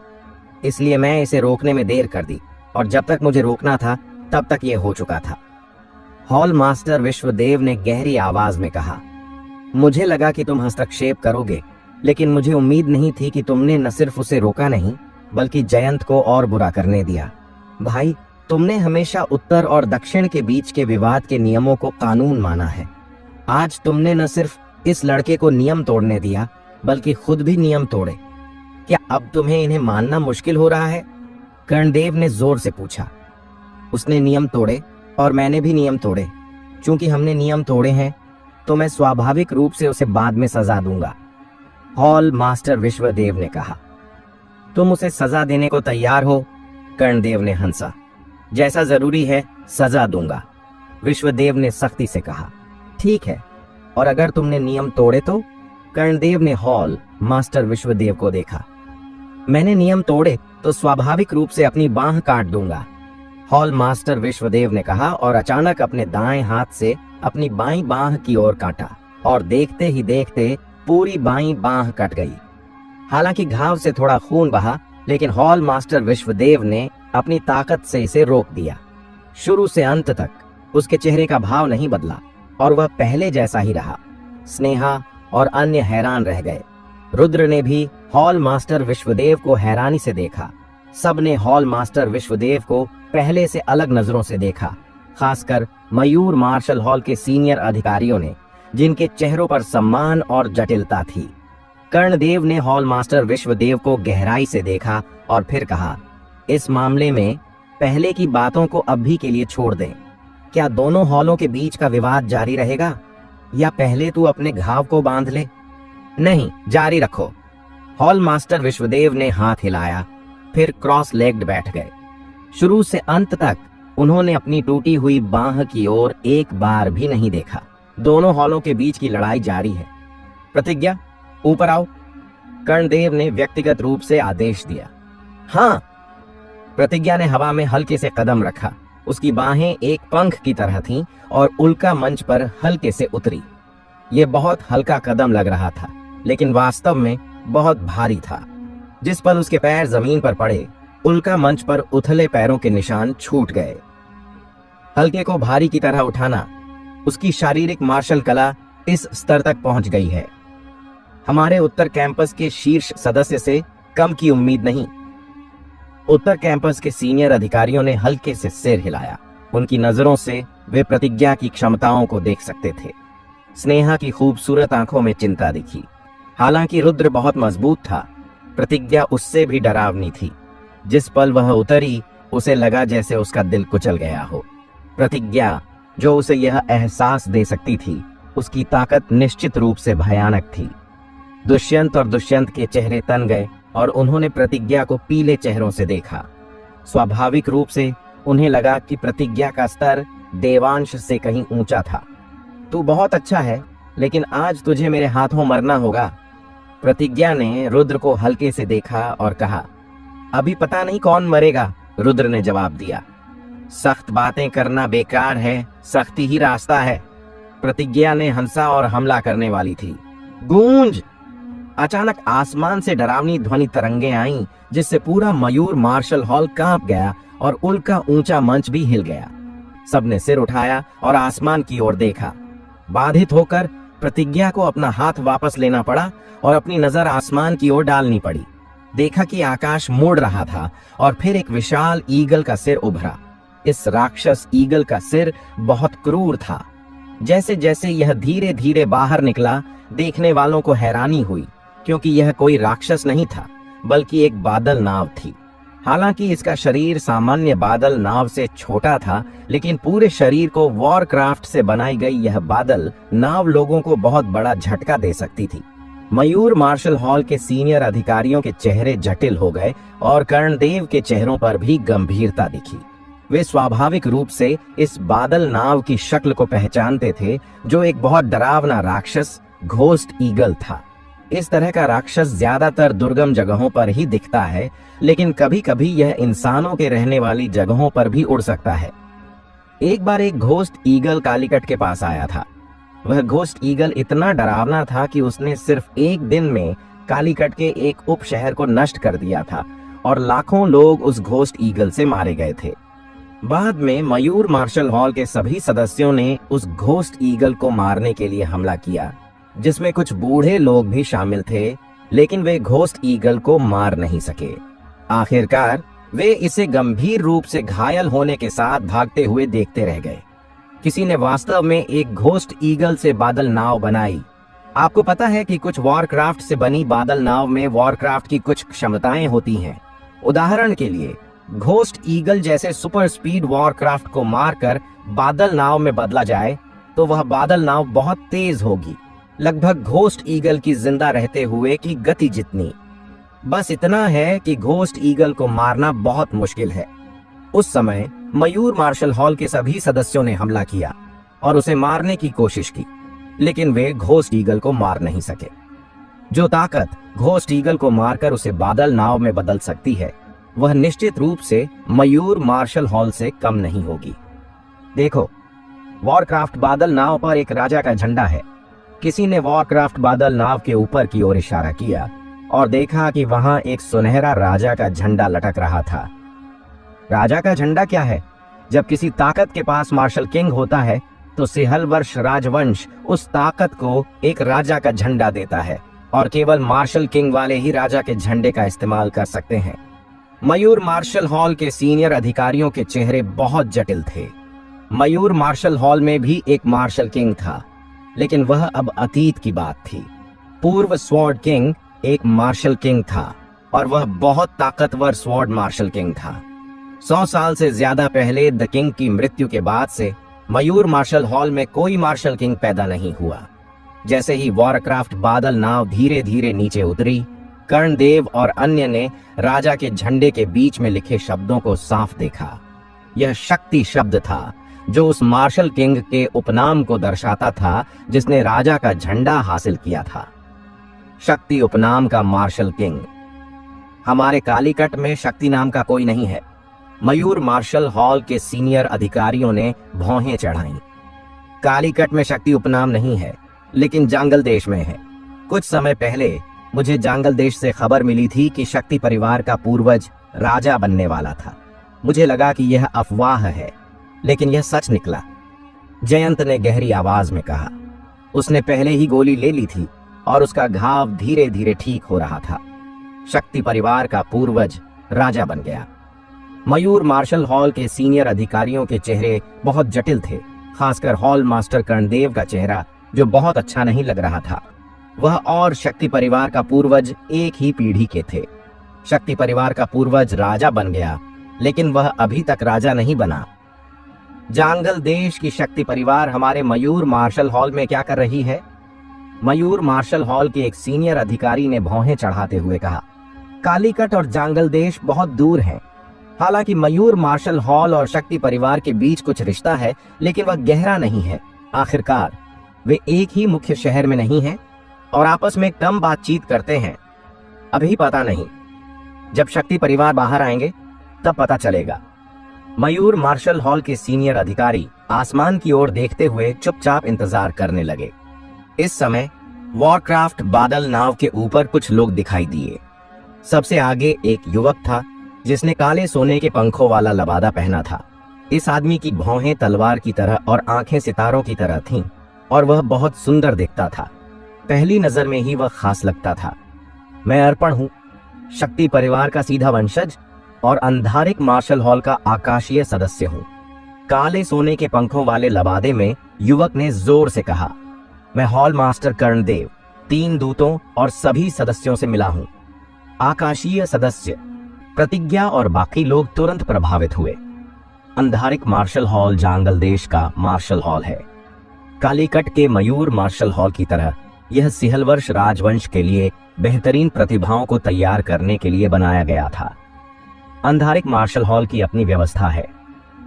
इसलिए मैं इसे रोकने में देर कर दी, और जब तक मुझे रोकना था तब तक यह हो चुका था। हॉल मास्टर विश्वदेव ने गहरी आवाज में कहा, मुझे लगा कि तुम हस्तक्षेप करोगे, लेकिन मुझे उम्मीद नहीं थी कि तुमने न सिर्फ उसे रोका नहीं बल्कि जयंत को और बुरा करने दिया। भाई, तुमने हमेशा उत्तर और दक्षिण के बीच के विवाद के नियमों को कानून माना है। आज तुमने न सिर्फ इस लड़के को नियम तोड़ने दिया बल्कि खुद भी नियम तोड़े। क्या अब तुम्हें इन्हें मानना मुश्किल हो रहा है? कर्णदेव ने जोर से पूछा। उसने नियम तोड़े और मैंने भी नियम तोड़े। चूंकि हमने नियम तोड़े हैं तो मैं स्वाभाविक रूप से उसे बाद में सजा दूंगा, हॉल मास्टर विश्वदेव ने कहा। तुम उसे सजा देने को तैयार हो? कर्णदेव ने हंसा। जैसा जरूरी है सजा दूंगा, विश्वदेव ने सख्ती से कहा। ठीक है, और अगर तुमने नियम तोड़े तो? कर्णदेव ने हॉल मास्टर विश्वदेव को देखा। मैंने नियम तोड़े तो स्वाभाविक रूप से अपनी बांह काट दूंगा, हॉल मास्टर विश्वदेव ने कहा, और अचानक अपने दाएं हाथ से अपनी बाईं बांह की ओर काटा, और देखते ही देखते पूरी बाईं बांह कट गई। हालांकि घाव से थोड़ा खून बहा, लेकिन हॉल मास्टर विश्वदेव ने अपनी ताकत से इसे रोक दिया। शुरू से अंत तक उसके चेहरे का भाव नहीं बदला और वह पहले जैसा ही रहा। स्नेहा और अन्य हैरान रह गए। रुद्र ने भी हॉल मास्टर विश्वदेव को हैरानी से देखा। सबने हॉल मास्टर विश्वदेव को पहले से अलग नजरों से देखा, खासकर मयूर मार्शल हॉल के सीनियर अधिकारियों ने, जिनके चेहरों पर सम्मान और जटिलता थी। कर्णदेव ने हॉल मास्टर विश्वदेव को गहराई से देखा और फिर कहा, इस मामले में पहले की बातों को अब भी के लिए छोड़ दें। क्या दोनों हॉलों के बीच का विवाद जारी रहेगा, या पहले तू अपने घाव को बांध ले? नहीं, जारी रखो, हॉल मास्टर विश्वदेव ने हाथ हिलाया, फिर क्रॉस लेग्ड बैठ गए। शुरू से अंत तक उन्होंने अपनी टूटी हुई बांह की ओर एक बार भी नहीं देखा। दोनों हॉलों के बीच की लड़ाई जारी है। प्रतिज्ञा, ऊपर आओ, कर्णदेव ने व्यक्तिगत रूप से आदेश दिया। हाँ, प्रतिज्ञा ने हवा में हल्के से कदम रखा। उसकी बाहें एक पंख की तरह थीं और उल्का मंच पर हल्के से उतरी। यह बहुत हल्का कदम लग रहा था, लेकिन वास्तव में बहुत भारी था। जिस पल उसके पैर जमीन पर पड़े, उल्का मंच पर उथले पैरों के निशान छूट गए। हल्के को भारी की तरह उठाना, उसकी शारीरिक मार्शल कला इस स्तर तक पहुंच गई है। हमारे उत्तर कैंपस के शीर्ष सदस्य से कम की उम्मीद नहीं। उत्तर कैंपस के सीनियर अधिकारियों ने हल्के से सिर हिलाया। उनकी नजरों से वे प्रतिज्ञा की क्षमताओं को देख सकते थे। स्नेहा की खूबसूरत आंखों में चिंता दिखी। हालांकि रुद्र बहुत मजबूत था, प्रतिज्ञा उससे भी डरावनी थी। जिस पल वह उतरी, उसे लगा जैसे उसका दिल कुचल गया हो। प्रतिज्ञा, जो उसे यह एहसास दे सकती थी, उसकी ताकत निश्चित रूप से भयानक थी। दुष्यंत और दुष्यंत के चेहरे तन गए और उन्होंने प्रतिज्ञा को पीले चेहरों से देखा। स्वाभाविक रूप से उन्हें लगा कि प्रतिज्ञा का स्तर देवांश से कहीं ऊंचा था। तू बहुत अच्छा है, लेकिन आज तुझे मेरे हाथों मरना होगा। प्रतिज्ञा ने रुद्र को हल्के से देखा और कहा, अभी पता नहीं कौन मरेगा। रुद्र ने जवाब दिया, सख्त बातें करना बेकार है, सख्ती ही रास्ता है। प्रतिज्ञा ने हंसा और हमला करने वाली थी। गूंज! अचानक आसमान से डरावनी ध्वनि तरंगें आईं, जिससे पूरा मयूर मार्शल हॉल कांप गया और उल्का ऊंचा मंच भी हिल गया। सबने सिर उठाया और आसमान की ओर देखा। बाधित होकर प्रतिज्ञा को अपना हाथ वापस लेना पड़ा और अपनी नजर आसमान की ओर डालनी पड़ी। देखा कि आकाश मुड़ रहा था और फिर एक विशाल ईगल का सिर उभरा। इस राक्षस ईगल का सिर बहुत क्रूर था। जैसे जैसे यह धीरे धीरे बाहर निकला, देखने वालों को हैरानी हुई, क्योंकि यह कोई राक्षस नहीं था, बल्कि एक बादल नाव थी। हालांकि इसका शरीर सामान्य बादल नाव से छोटा था, लेकिन पूरे शरीर को वॉरक्राफ्ट से बनाई गई यह बादल नाव लोगों को बहुत बड़ा झटका दे सकती थी। मयूर मार्शल हॉल के सीनियर अधिकारियों के चेहरे जटिल हो गए और कर्णदेव के चेहरों पर भी गंभीरता दिखी। वे स्वाभाविक रूप से इस बादल नाव की शक्ल को पहचानते थे, जो एक बहुत डरावना राक्षस घोस्ट ईगल था। इस तरह का राक्षस ज्यादातर दुर्गम जगहों पर ही दिखता है, लेकिन कभी कभी यह इंसानों के रहने वाली जगहों पर भी उड़ सकता है। एक बार एक घोस्ट ईगल कालीकट के पास आया था। वह घोस्ट ईगल इतना डरावना था कि उसने सिर्फ एक दिन में कालीकट के एक उप शहर को नष्ट कर दिया था और लाखों लोग उस घोस्ट ईगल से मारे गए थे। बाद में मयूर मार्शल हॉल के सभी सदस्यों ने उस घोस्ट ईगल को मारने के लिए हमला किया, जिसमें कुछ बूढ़े लोग भी शामिल थे, लेकिन वे घोस्ट ईगल को मार नहीं सके। आखिरकार वे इसे गंभीर रूप से घायल होने के साथ भागते हुए देखते रह गए। किसी ने वास्तव में एक घोस्ट ईगल से बादल नाव बनाई। आपको पता है कि कुछ वॉरक्राफ्ट से बनी बादल नाव में वॉरक्राफ्ट की कुछ क्षमताएं होती हैं। उदाहरण के लिए घोस्ट ईगल जैसे सुपर स्पीड वॉरक्राफ्ट को मारकर बादल नाव में बदला जाए तो वह बादल नाव बहुत तेज होगी, लगभग घोस्ट ईगल की जिंदा रहते हुए की गति जितनी। बस इतना है कि घोस्ट ईगल को मारना बहुत मुश्किल है। उस समय मयूर मार्शल हॉल के सभी सदस्यों ने हमला किया और उसे मारने की कोशिश की, लेकिन वे घोस्ट ईगल को मार नहीं सके। जो ताकत घोस्ट ईगल को मारकर उसे बादल नाव में बदल सकती है, वह निश्चित रूप से मयूर मार्शल हॉल से कम नहीं होगी। देखो, वॉरक्राफ्ट बादल नाव पर एक राजा का झंडा है। किसी ने वॉरक्राफ्ट बादल नाव के ऊपर की ओर इशारा किया और देखा कि वहां एक सुनहरा राजा का झंडा लटक रहा था। राजा का झंडा क्या है? जब किसी ताकत के पास मार्शल किंग होता है तो सिहल वर्ष राजवंश उस ताकत को एक राजा का झंडा देता है और केवल मार्शल किंग वाले ही राजा के झंडे का इस्तेमाल कर सकते हैं। मयूर मार्शल हॉल के सीनियर अधिकारियों के चेहरे बहुत जटिल थे। मयूर मार्शल हॉल में भी एक मार्शल किंग था, लेकिन वह अब अतीत की बात थी। पूर्व स्वॉर्ड किंग एक मार्शल किंग था और वह बहुत ताकतवर स्वॉर्ड मार्शल किंग था। 100 साल से ज्यादा पहले द किंग की मृत्यु के बाद से मयूर मार्शल हॉल में कोई मार्शल किंग पैदा नहीं हुआ। जैसे ही वॉरक्राफ्ट बादल नाव धीरे धीरे नीचे उतरी, कर्णदेव और अन्य ने राजा के झंडे के बीच में लिखे शब्दों को साफ देखा। यह शक्ति शब्द था जो उस मार्शल किंग के उपनाम को दर्शाता था जिसने राजा का झंडा हासिल किया था। शक्ति उपनाम का मार्शल किंग। हमारे कालीकट में शक्ति नाम का कोई नहीं है। मयूर मार्शल हॉल के सीनियर अधिकारियों ने भौहें चढ़ाईं। कालीकट में शक्ति उपनाम नहीं है, लेकिन जांगल देश में है। कुछ समय पहले मुझे जांगल देश से खबर मिली थी कि शक्ति परिवार का पूर्वज राजा बनने वाला था। मुझे लगा कि यह अफवाह है, लेकिन यह सच निकला। जयंत ने गहरी आवाज में कहा। उसने पहले ही गोली ले ली थी और उसका घाव धीरे धीरे ठीक हो रहा था। शक्ति परिवार का पूर्वज राजा बन गया। मयूर मार्शल हॉल के सीनियर अधिकारियों के चेहरे बहुत जटिल थे, खासकर हॉल मास्टर कर्णदेव का चेहरा, जो बहुत अच्छा नहीं लग रहा था। वह और शक्ति परिवार का पूर्वज एक ही पीढ़ी के थे। शक्ति परिवार का पूर्वज राजा बन गया, लेकिन वह अभी तक राजा नहीं बना। जांगल देश की शक्ति परिवार हमारे मयूर मार्शल हॉल में क्या कर रही है? मयूर मार्शल हॉल के एक सीनियर अधिकारी ने भौहें चढ़ाते हुए कहा। कालीकट और जांगल देश बहुत दूर हैं। हालांकि मयूर मार्शल हॉल और शक्ति परिवार के बीच कुछ रिश्ता है, लेकिन वह गहरा नहीं है। आखिरकार वे एक ही मुख्य शहर में नहीं हैं और आपस में कम बातचीत करते हैं। अभी पता नहीं, जब शक्ति परिवार बाहर आएंगे तब पता चलेगा। मयूर मार्शल हॉल के सीनियर अधिकारी आसमान की ओर देखते हुए चुपचाप इंतजार करने लगे। इस समय वॉरक्राफ्ट बादल नाव के ऊपर कुछ लोग दिखाई दिए। सबसे आगे एक युवक था जिसने काले सोने के पंखों वाला लबादा पहना था। इस आदमी की भौहें तलवार की तरह और आंखें सितारों की तरह थीं और वह बहुत सुंदर दिखता था। पहली नजर में ही वह खास लगता था। मैं अर्पण हूँ, शक्ति परिवार का सीधा वंशज और अंधारिक मार्शल हॉल का आकाशीय सदस्य हूँ। काले सोने के पंखों वाले लबादे में युवक ने जोर से कहा। मैं हॉल मास्टर कर्णदेव 3 दूतों और सभी सदस्यों से मिला हूँ। आकाशीय सदस्य, प्रतिज्ञा और बाकी लोग तुरंत प्रभावित हुए। अंधारिक मार्शल हॉल जांगल देश का मार्शल हॉल है। कालीकट के मयूर मार्शल हॉल की तरह यह सिहलवर्ष राजवंश के लिए बेहतरीन प्रतिभाओं को तैयार करने के लिए बनाया गया था। अंधारिक मार्शल हॉल की अपनी व्यवस्था है।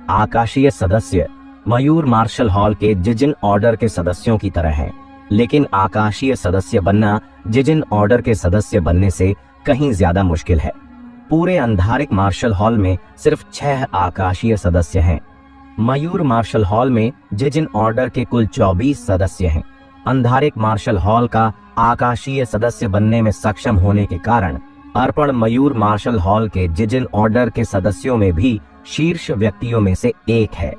आकाशीय सदस्य मयूर मार्शल हॉल के जिजिन ऑर्डर के सदस्यों की तरह हैं, लेकिन आकाशीय सदस्य बनना जिजिन ऑर्डर के सदस्य बनने से कहीं ज्यादा मुश्किल है। पूरे अंधारिक मार्शल हॉल में सिर्फ 6 आकाशीय सदस्य हैं। मयूर मार्शल हॉल में जिजिन ऑर्डर के कुल 24 सदस्य हैं। अंधारिक मार्शल हॉल का आकाशीय सदस्य बनने में सक्षम होने के कारण अर्पण मयूर मार्शल हॉल के जिजिन ऑर्डर के सदस्यों में भी शीर्ष व्यक्तियों में से एक है।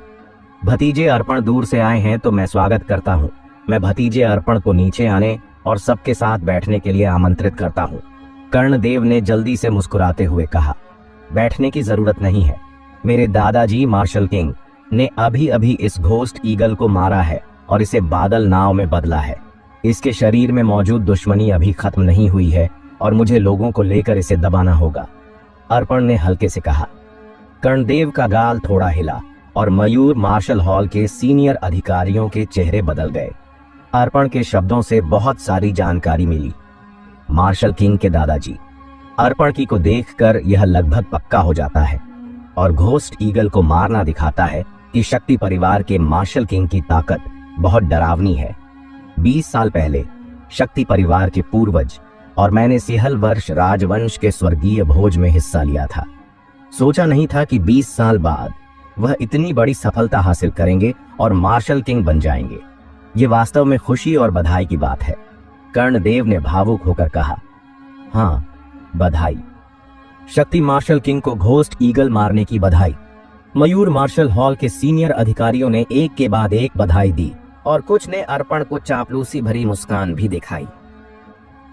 भतीजे अर्पण दूर से आए हैं तो मैं स्वागत करता हूँ। मैं भतीजे अर्पण को नीचे आने और सबके साथ बैठने के लिए आमंत्रित करता हूँ। कर्णदेव ने जल्दी से मुस्कुराते हुए कहा, बैठने की जरूरत नहीं है। मेरे दादाजी मार्शल किंग ने अभी अभी इस घोस्ट ईगल को मारा है और इसे बादल नाव में बदला है। इसके शरीर में मौजूद दुश्मनी अभी खत्म नहीं हुई है और मुझे लोगों को लेकर इसे दबाना होगा, अर्पण ने हल्के से कहा। कर्णदेव का गाल थोड़ा हिला और मयूर मार्शल हॉल के सीनियर अधिकारियों के चेहरे बदल गए। अर्पण के शब्दों से बहुत सारी जानकारी मिली। मार्शल किंग के दादाजी। अर्पण की को देखकर यह लगभग पक्का हो जाता है और घोस्ट ईगल को मारना दिखाता है कि शक्ति परिवार के मार्शल किंग की ताकत बहुत डरावनी है। 20 साल पहले शक्ति परिवार के पूर्वज और मैंने सिहल वर्ष राजवंश के स्वर्गीय भोज में हिस्सा लिया था। सोचा नहीं था कि 20 साल बाद वह इतनी बड़ी सफलता हासिल करेंगे और मार्शल किंग बन जाएंगे। ये वास्तव में खुशी और बधाई की बात है, कर्णदेव ने भावुक होकर कहा। हाँ, बधाई। शक्ति मार्शल किंग को घोस्ट ईगल मारने की बधाई। मयूर मार्शल हॉल के सीनियर अधिकारियों ने एक के बाद एक बधाई दी और कुछ ने अर्पण को चापलूसी भरी मुस्कान भी दिखाई।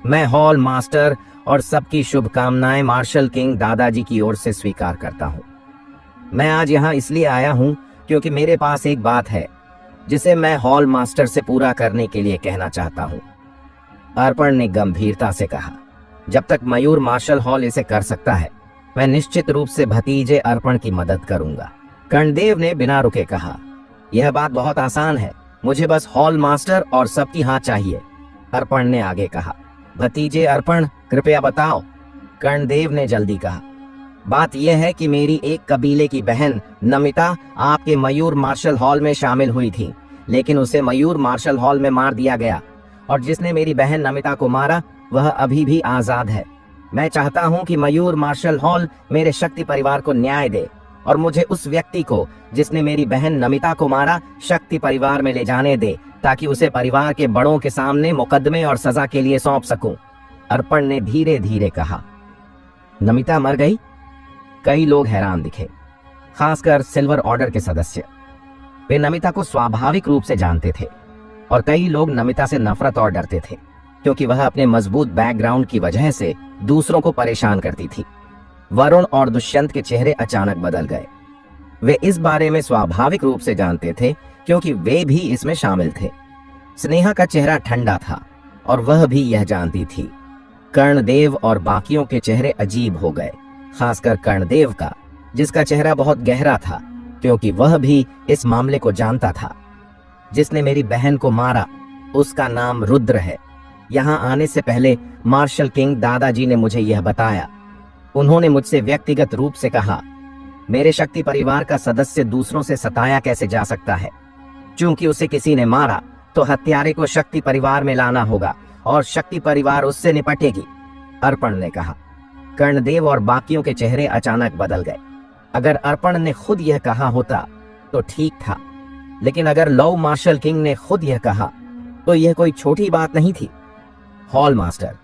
मैं हॉल मास्टर और सबकी शुभकामनाएं मार्शल किंग दादाजी की ओर से स्वीकार करता हूं। मैं आज यहां इसलिए आया हूं क्योंकि मेरे पास एक बात है जिसे मैं हॉल मास्टर से पूरा करने के लिए कहना चाहता हूं, अर्पण ने गंभीरता से कहा। जब तक मयूर मार्शल हॉल इसे कर सकता है, मैं निश्चित रूप से भतीजे अर्पण की मदद करूंगा, कर्णदेव ने बिना रुके कहा। यह बात बहुत आसान है, मुझे बस हॉल मास्टर और सबकी हाथ चाहिए, अर्पण ने आगे कहा। भतीजे अर्पण, कृपया बताओ, कर्णदेव ने जल्दी कहा। बात यह है कि मेरी एक कबीले की बहन नमिता आपके मयूर मार्शल हॉल में शामिल हुई थी, लेकिन उसे मयूर मार्शल हॉल में मार दिया गया और जिसने मेरी बहन नमिता को मारा वह अभी भी आजाद है। मैं चाहता हूं कि मयूर मार्शल हॉल मेरे शक्ति परिवार को न्याय दे और मुझे उस व्यक्ति को जिसने मेरी बहन नमिता को मारा शक्ति परिवार में ले जाने दे ताकि उसे परिवार के बड़ों के सामने मुकदमे और सजा के लिए सौंप सकूं, अर्पण ने धीरे धीरे कहा। नमिता मर गई? कई लोग हैरान दिखे, खासकर सिल्वर ऑर्डर के सदस्य। वे नमिता को स्वाभाविक रूप से जानते थे और कई लोग नमिता से नफरत और डरते थे क्योंकि वह अपने मजबूत बैकग्राउंड की वजह से दूसरों को परेशान करती थी। वरुण और दुष्यंत के चेहरे अचानक बदल गए। वे इस बारे में स्वाभाविक रूप से जानते थे क्योंकि वे भी इसमें शामिल थे। स्नेहा का चेहरा ठंडा था और वह भी यह जानती थी। कर्णदेव और बाकियों के चेहरे अजीब हो गए, खासकर कर्णदेव का, जिसका चेहरा बहुत गहरा था क्योंकि वह भी इस मामले को जानता था। जिसने मेरी बहन को मारा उसका नाम रुद्र है। यहाँ आने से पहले मार्शल किंग दादाजी ने मुझे यह बताया। उन्होंने मुझसे व्यक्तिगत रूप से कहा, मेरे शक्ति परिवार का सदस्य दूसरों से सताया कैसे जा सकता है? चूंकि उसे किसी ने मारा तो हत्यारे को शक्ति परिवार में लाना होगा और शक्ति परिवार उससे निपटेगी, अर्पण ने कहा। कर्णदेव और बाकियों के चेहरे अचानक बदल गए। अगर अर्पण ने खुद यह कहा होता तो ठीक था, लेकिन अगर लव मार्शल किंग ने खुद यह कहा तो यह कोई छोटी बात नहीं थी। हॉल मास्टर,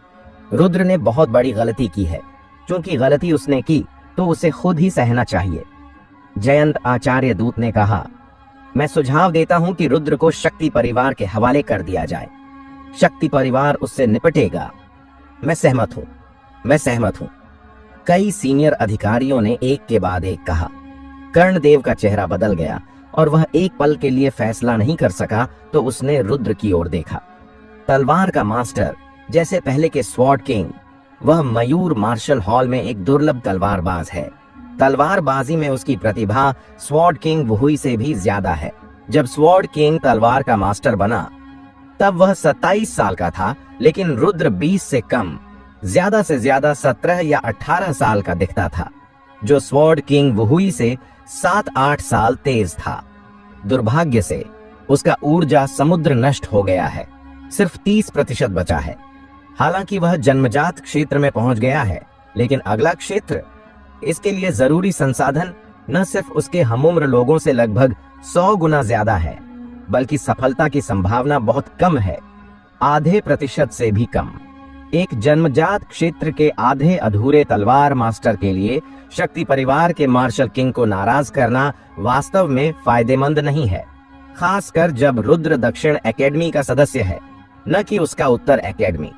रुद्र ने बहुत बड़ी गलती की है। चूंकि गलती उसने की तो उसे खुद ही सहना चाहिए, जयंत आचार्य दूत ने कहा। मैं सुझाव देता हूं कि रुद्र को शक्ति परिवार के हवाले कर दिया जाए। शक्ति परिवार उससे निपटेगा। मैं सहमत हूं, कई सीनियर अधिकारियों ने एक के बाद एक कहा। कर्णदेव का चेहरा बदल गया और वह एक पल के लिए फैसला नहीं कर सका तो उसने रुद्र की ओर देखा। तलवार का मास्टर, जैसे पहले के स्वॉर्ड किंग, वह मयूर मार्शल हॉल में एक दुर्लभ तलवारबाज है। तलवारबाजी में उसकी प्रतिभा स्वॉर्ड किंग वुहुई से भी ज्यादा है। जब स्वॉर्ड किंग तलवार का मास्टर बना तब वह 27 साल का था, लेकिन रुद्र 20 से कम, ज्यादा से ज्यादा 17 या 18 साल का दिखता था, जो स्वॉर्ड किंग वुहुई से 7-8 साल तेज था। दुर्भाग्य से उसका ऊर्जा समुद्र नष्ट हो गया है, सिर्फ 30% बचा है। हालांकि वह जन्मजात क्षेत्र में पहुंच गया है, लेकिन अगला क्षेत्र, इसके लिए जरूरी संसाधन न सिर्फ उसके हमउम्र लोगों से लगभग 100 गुना ज्यादा है, बल्कि सफलता की संभावना बहुत कम है, आधे प्रतिशत से भी कम। एक जन्मजात क्षेत्र के आधे अधूरे तलवार मास्टर के लिए शक्ति परिवार के मार्शल किंग को नाराज करना वास्तव में फायदेमंद नहीं है, खासकर जब रुद्र दक्षिण एकेडमी का सदस्य है, न कि उसका उत्तर एकेडमी।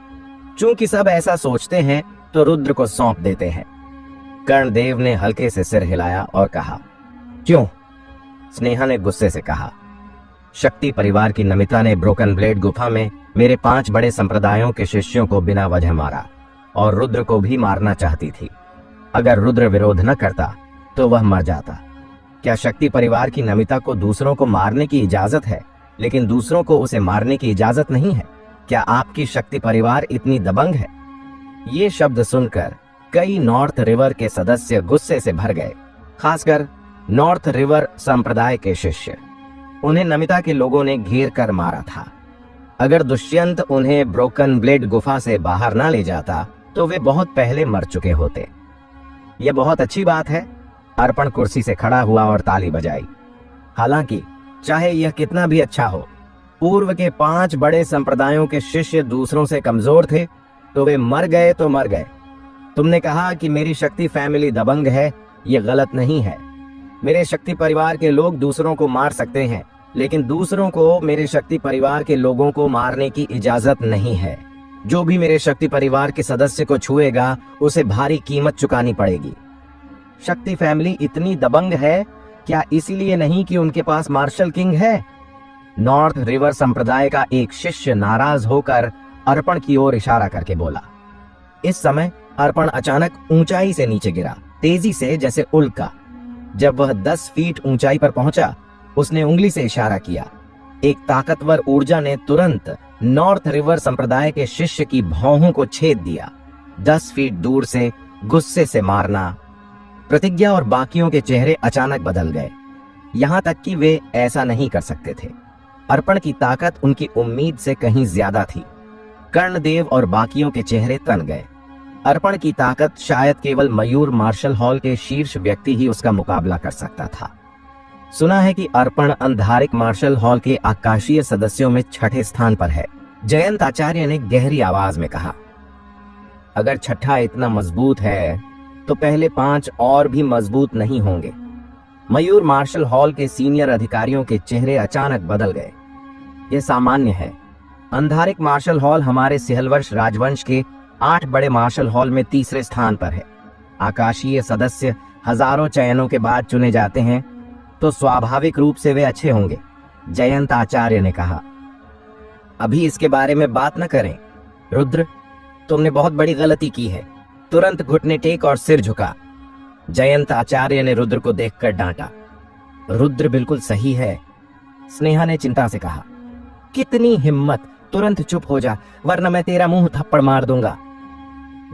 चूंकि सब ऐसा सोचते हैं तो रुद्र को सौंप देते हैं। कर्णदेव ने हल्के से सिर हिलाया और कहा, क्यों? स्नेहा ने गुस्से से कहा, शक्ति परिवार की नमिता ने ब्रोकन ब्लेड गुफा में मेरे 5 बड़े संप्रदायों के शिष्यों को बिना वजह मारा और रुद्र को भी मारना चाहती थी। अगर रुद्र विरोध न करता तो वह मर जाता। क्या शक्ति परिवार की नमिता को दूसरों को मारने की इजाजत है, लेकिन दूसरों को उसे मारने की इजाजत नहीं है? क्या आपकी शक्ति परिवार इतनी दबंग है? ये शब्द सुनकर कई नॉर्थ रिवर के सदस्य गुस्से से भर गए, खासकर नॉर्थ रिवर संप्रदाय के शिष्य। उन्हें नमिता के लोगों ने घेर कर मारा था। अगर दुष्यंत उन्हें ब्रोकन ब्लेड गुफा से बाहर ना ले जाता तो वे बहुत पहले मर चुके होते। यह बहुत अच्छी बात है। अर्पण कुर्सी से खड़ा हुआ और ताली बजाई। हालांकि चाहे यह कितना भी अच्छा हो, पूर्व के 5 बड़े संप्रदायों के शिष्य दूसरों से कमजोर थे, तो वे मर गए तो मर गए। तुमने कहा कि मेरी शक्ति फैमिली दबंग है, यह गलत नहीं है। मेरे शक्ति परिवार के लोग दूसरों को मार सकते हैं, लेकिन दूसरों को मेरे शक्ति परिवार के लोगों को मारने की इजाजत नहीं है। जो भी मेरे शक्ति परिवार के सदस्य को छुएगा उसे भारी कीमत चुकानी पड़ेगी। शक्ति फैमिली इतनी दबंग है क्या इसलिए नहीं कि उनके पास मार्शल किंग है? नॉर्थ रिवर संप्रदाय का एक शिष्य नाराज होकर अर्पण की ओर इशारा करके बोला। इस समय अर्पण अचानक ऊंचाई से नीचे गिरा, तेजी से जैसे उल्का। जब वह 10 फीट ऊंचाई पर पहुंचा, उसने उंगली से इशारा किया। एक ताकतवर ऊर्जा ने तुरंत नॉर्थ रिवर संप्रदाय के शिष्य की भौहों को छेद दिया। 10 फीट दूर से गुस्से से मारना। प्रतिज्ञा और बाकियों के चेहरे अचानक बदल गए, यहां तक कि वे ऐसा नहीं कर सकते थे। अर्पण की ताकत उनकी उम्मीद से कहीं ज्यादा थी। कर्णदेव और बाकियों के चेहरे तन गए। अर्पण की ताकत शायद केवल मयूर मार्शल हॉल के शीर्ष व्यक्ति ही उसका मुकाबला कर सकता था। सुना है कि अर्पण अंधारिक मार्शल हॉल के आकाशीय सदस्यों में 6ठे स्थान पर है। जयंत आचार्य ने गहरी आवाज में कहा, अगर 6ठा इतना मजबूत है तो पहले 5 और भी मजबूत नहीं होंगे। मयूर मार्शल हॉल के सीनियर अधिकारियों के चेहरे अचानक बदल गए। यह सामान्य है। अंधारिक मार्शल हॉल हमारे सिहलवर्ष राजवंश के 8 बड़े मार्शल हॉल में 3रे स्थान पर है। आकाशीय सदस्य हजारों चयनों के बाद चुने जाते हैं, तो स्वाभाविक रूप से वे अच्छे होंगे, जयंत आचार्य ने कहा। अभी इसके बारे में बात न करें। रुद्र, तुमने बहुत बड़ी गलती की है। तुरंत घुटने टेक और सिर झुका। जयंत आचार्य ने रुद्र को देखकर डांटा। रुद्र बिल्कुल सही है, स्नेहा ने चिंता से कहा। कितनी हिम्मत! तुरंत चुप हो जा, वरना मैं तेरा मुंह थप्पड़ मार दूंगा।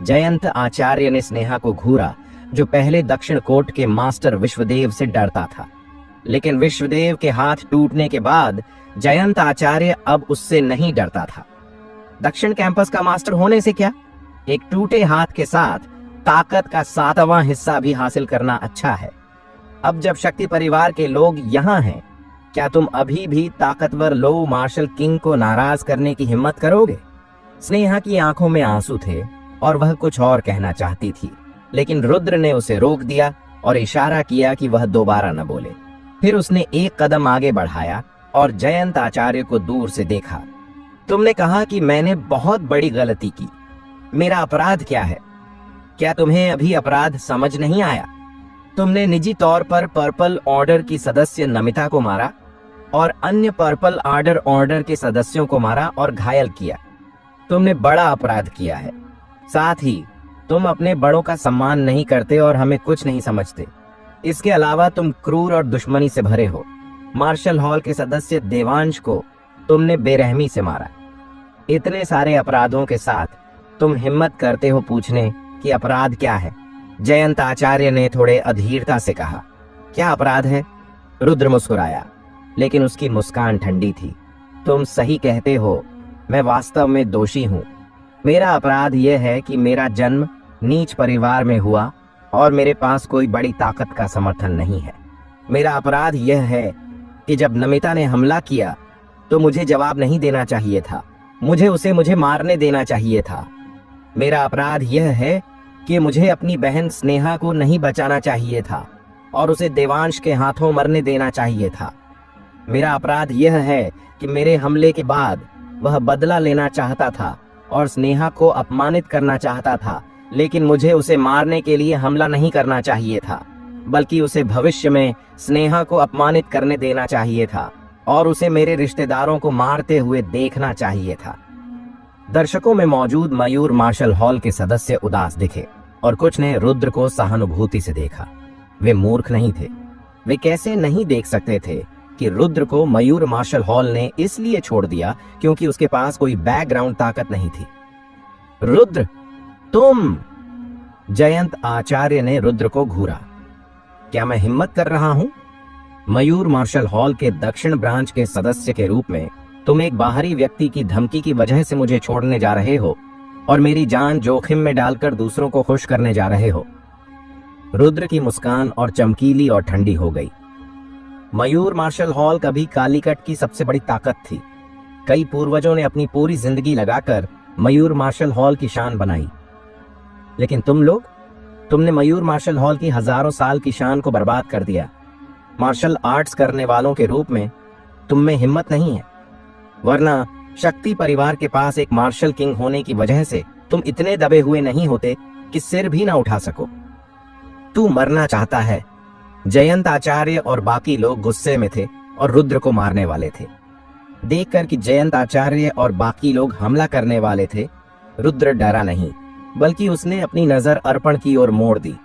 जयंत आचार्य ने स्नेहा को घूरा, जो पहले दक्षिण कोट के मास्टर विश्वदेव से डरता था। लेकिन विश्वदेव के हाथ टूटने के बाद जयंत आचार्य अब उससे नहीं डरता था। दक्षिण कैंपस का मास्टर होने से क्या, एक टूटे हाथ के साथ ताकत का 7वां हिस्सा भी हासिल करना अच्छा है। अब जब शक्ति परिवार के लोग यहाँ हैं, क्या तुम अभी भी ताकतवर लो मार्शल किंग को नाराज करने की हिम्मत करोगे? स्नेहा की आंखों में आंसू थे और वह कुछ और कहना चाहती थी, लेकिन रुद्र ने उसे रोक दिया और इशारा किया कि वह दोबारा न बोले। फिर उसने एक कदम आगे बढ़ाया और जयंत आचार्य को दूर से देखा। तुमने कहा कि मैंने बहुत बड़ी गलती की। मेरा अपराध क्या है? क्या तुम्हें अभी अपराध समझ नहीं आया? तुमने निजी तौर पर पर्पल ऑर्डर की सदस्य नमिता को मारा और अन्य पर्पल ऑर्डर के सदस्यों को मारा और घायल किया। तुमने बड़ा अपराध किया है। साथ ही तुम अपने बड़ों का सम्मान नहीं करते और हमें कुछ नहीं समझते। इसके अलावा तुम क्रूर और दुश्मनी से भरे हो। मार्शल हॉल के सदस्य देवांश को तुमने बेरहमी से मारा। इतने सारे अपराधों के साथ तुम हिम्मत करते हो पूछने कि अपराध क्या है? जयंत आचार्य ने थोड़े अधीरता से कहा। क्या अपराध है? रुद्र मुस्कुराया, लेकिन उसकी मुस्कान ठंडी थी। तुम सही कहते हो, मैं वास्तव में दोषी हूं। मेरा अपराध यह है कि मेरा जन्म नीच परिवार में हुआ और मेरे पास कोई बड़ी ताकत का समर्थन नहीं है। मेरा अपराध यह है कि जब नमिता ने हमला किया तो मुझे जवाब नहीं देना चाहिए था। मुझे मारने देना चाहिए था। मेरा अपराध यह है कि मुझे अपनी बहन स्नेहा को नहीं बचाना चाहिए था और उसे देवांश के हाथों मरने देना चाहिए था। मेरा अपराध यह है कि मेरे हमले के बाद वह बदला लेना चाहता था और स्नेहा को अपमानित करना चाहता था, लेकिन मुझे उसे मारने के लिए हमला नहीं करना चाहिए था, बल्कि उसे भविष्य में स्नेहा को अपमानित करने देना चाहिए था और उसे मेरे रिश्तेदारों को मारते हुए देखना चाहिए था। दर्शकों में मौजूद मयूर मार्शल हॉल के सदस्य उदास दिखे और कुछ ने रुद्र को सहानुभूति से देखा। वे मूर्ख नहीं थे। वे कैसे नहीं देख सकते थे कि रुद्र को मयूर मार्शल हॉल ने इसलिए छोड़ दिया क्योंकि उसके पास कोई बैकग्राउंड ताकत नहीं थी। रुद्र, तुम! जयंत आचार्य ने रुद्र को घूरा। क्या मैं हिम्मत कर रहा हूं? मयूर मार्शल हॉल के दक्षिण ब्रांच के सदस्य के रूप में तुम एक बाहरी व्यक्ति की धमकी की वजह से मुझे छोड़ने जा रहे हो और मेरी जान जोखिम में डालकर दूसरों को खुश करने जा रहे हो। रुद्र की मुस्कान और चमकीली और ठंडी हो गई। मयूर मार्शल हॉल कभी कालीकट की सबसे बड़ी ताकत थी। कई पूर्वजों ने अपनी पूरी जिंदगी लगाकर मयूर मार्शल हॉल की शान बनाई, लेकिन तुमने मयूर मार्शल हॉल की हजारों साल की शान को बर्बाद कर दिया। मार्शल आर्ट्स करने वालों के रूप में तुम में हिम्मत नहीं है, वरना शक्ति परिवार के पास एक मार्शल किंग होने की वजह से तुम इतने दबे हुए नहीं होते कि सिर भी ना उठा सको। तू मरना चाहता है। जयंत आचार्य और बाकी लोग गुस्से में थे और रुद्र को मारने वाले थे। देखकर कि जयंत आचार्य और बाकी लोग हमला करने वाले थे, रुद्र डरा नहीं, बल्कि उसने अपनी नजर अर्पण की ओर मोड़ दी।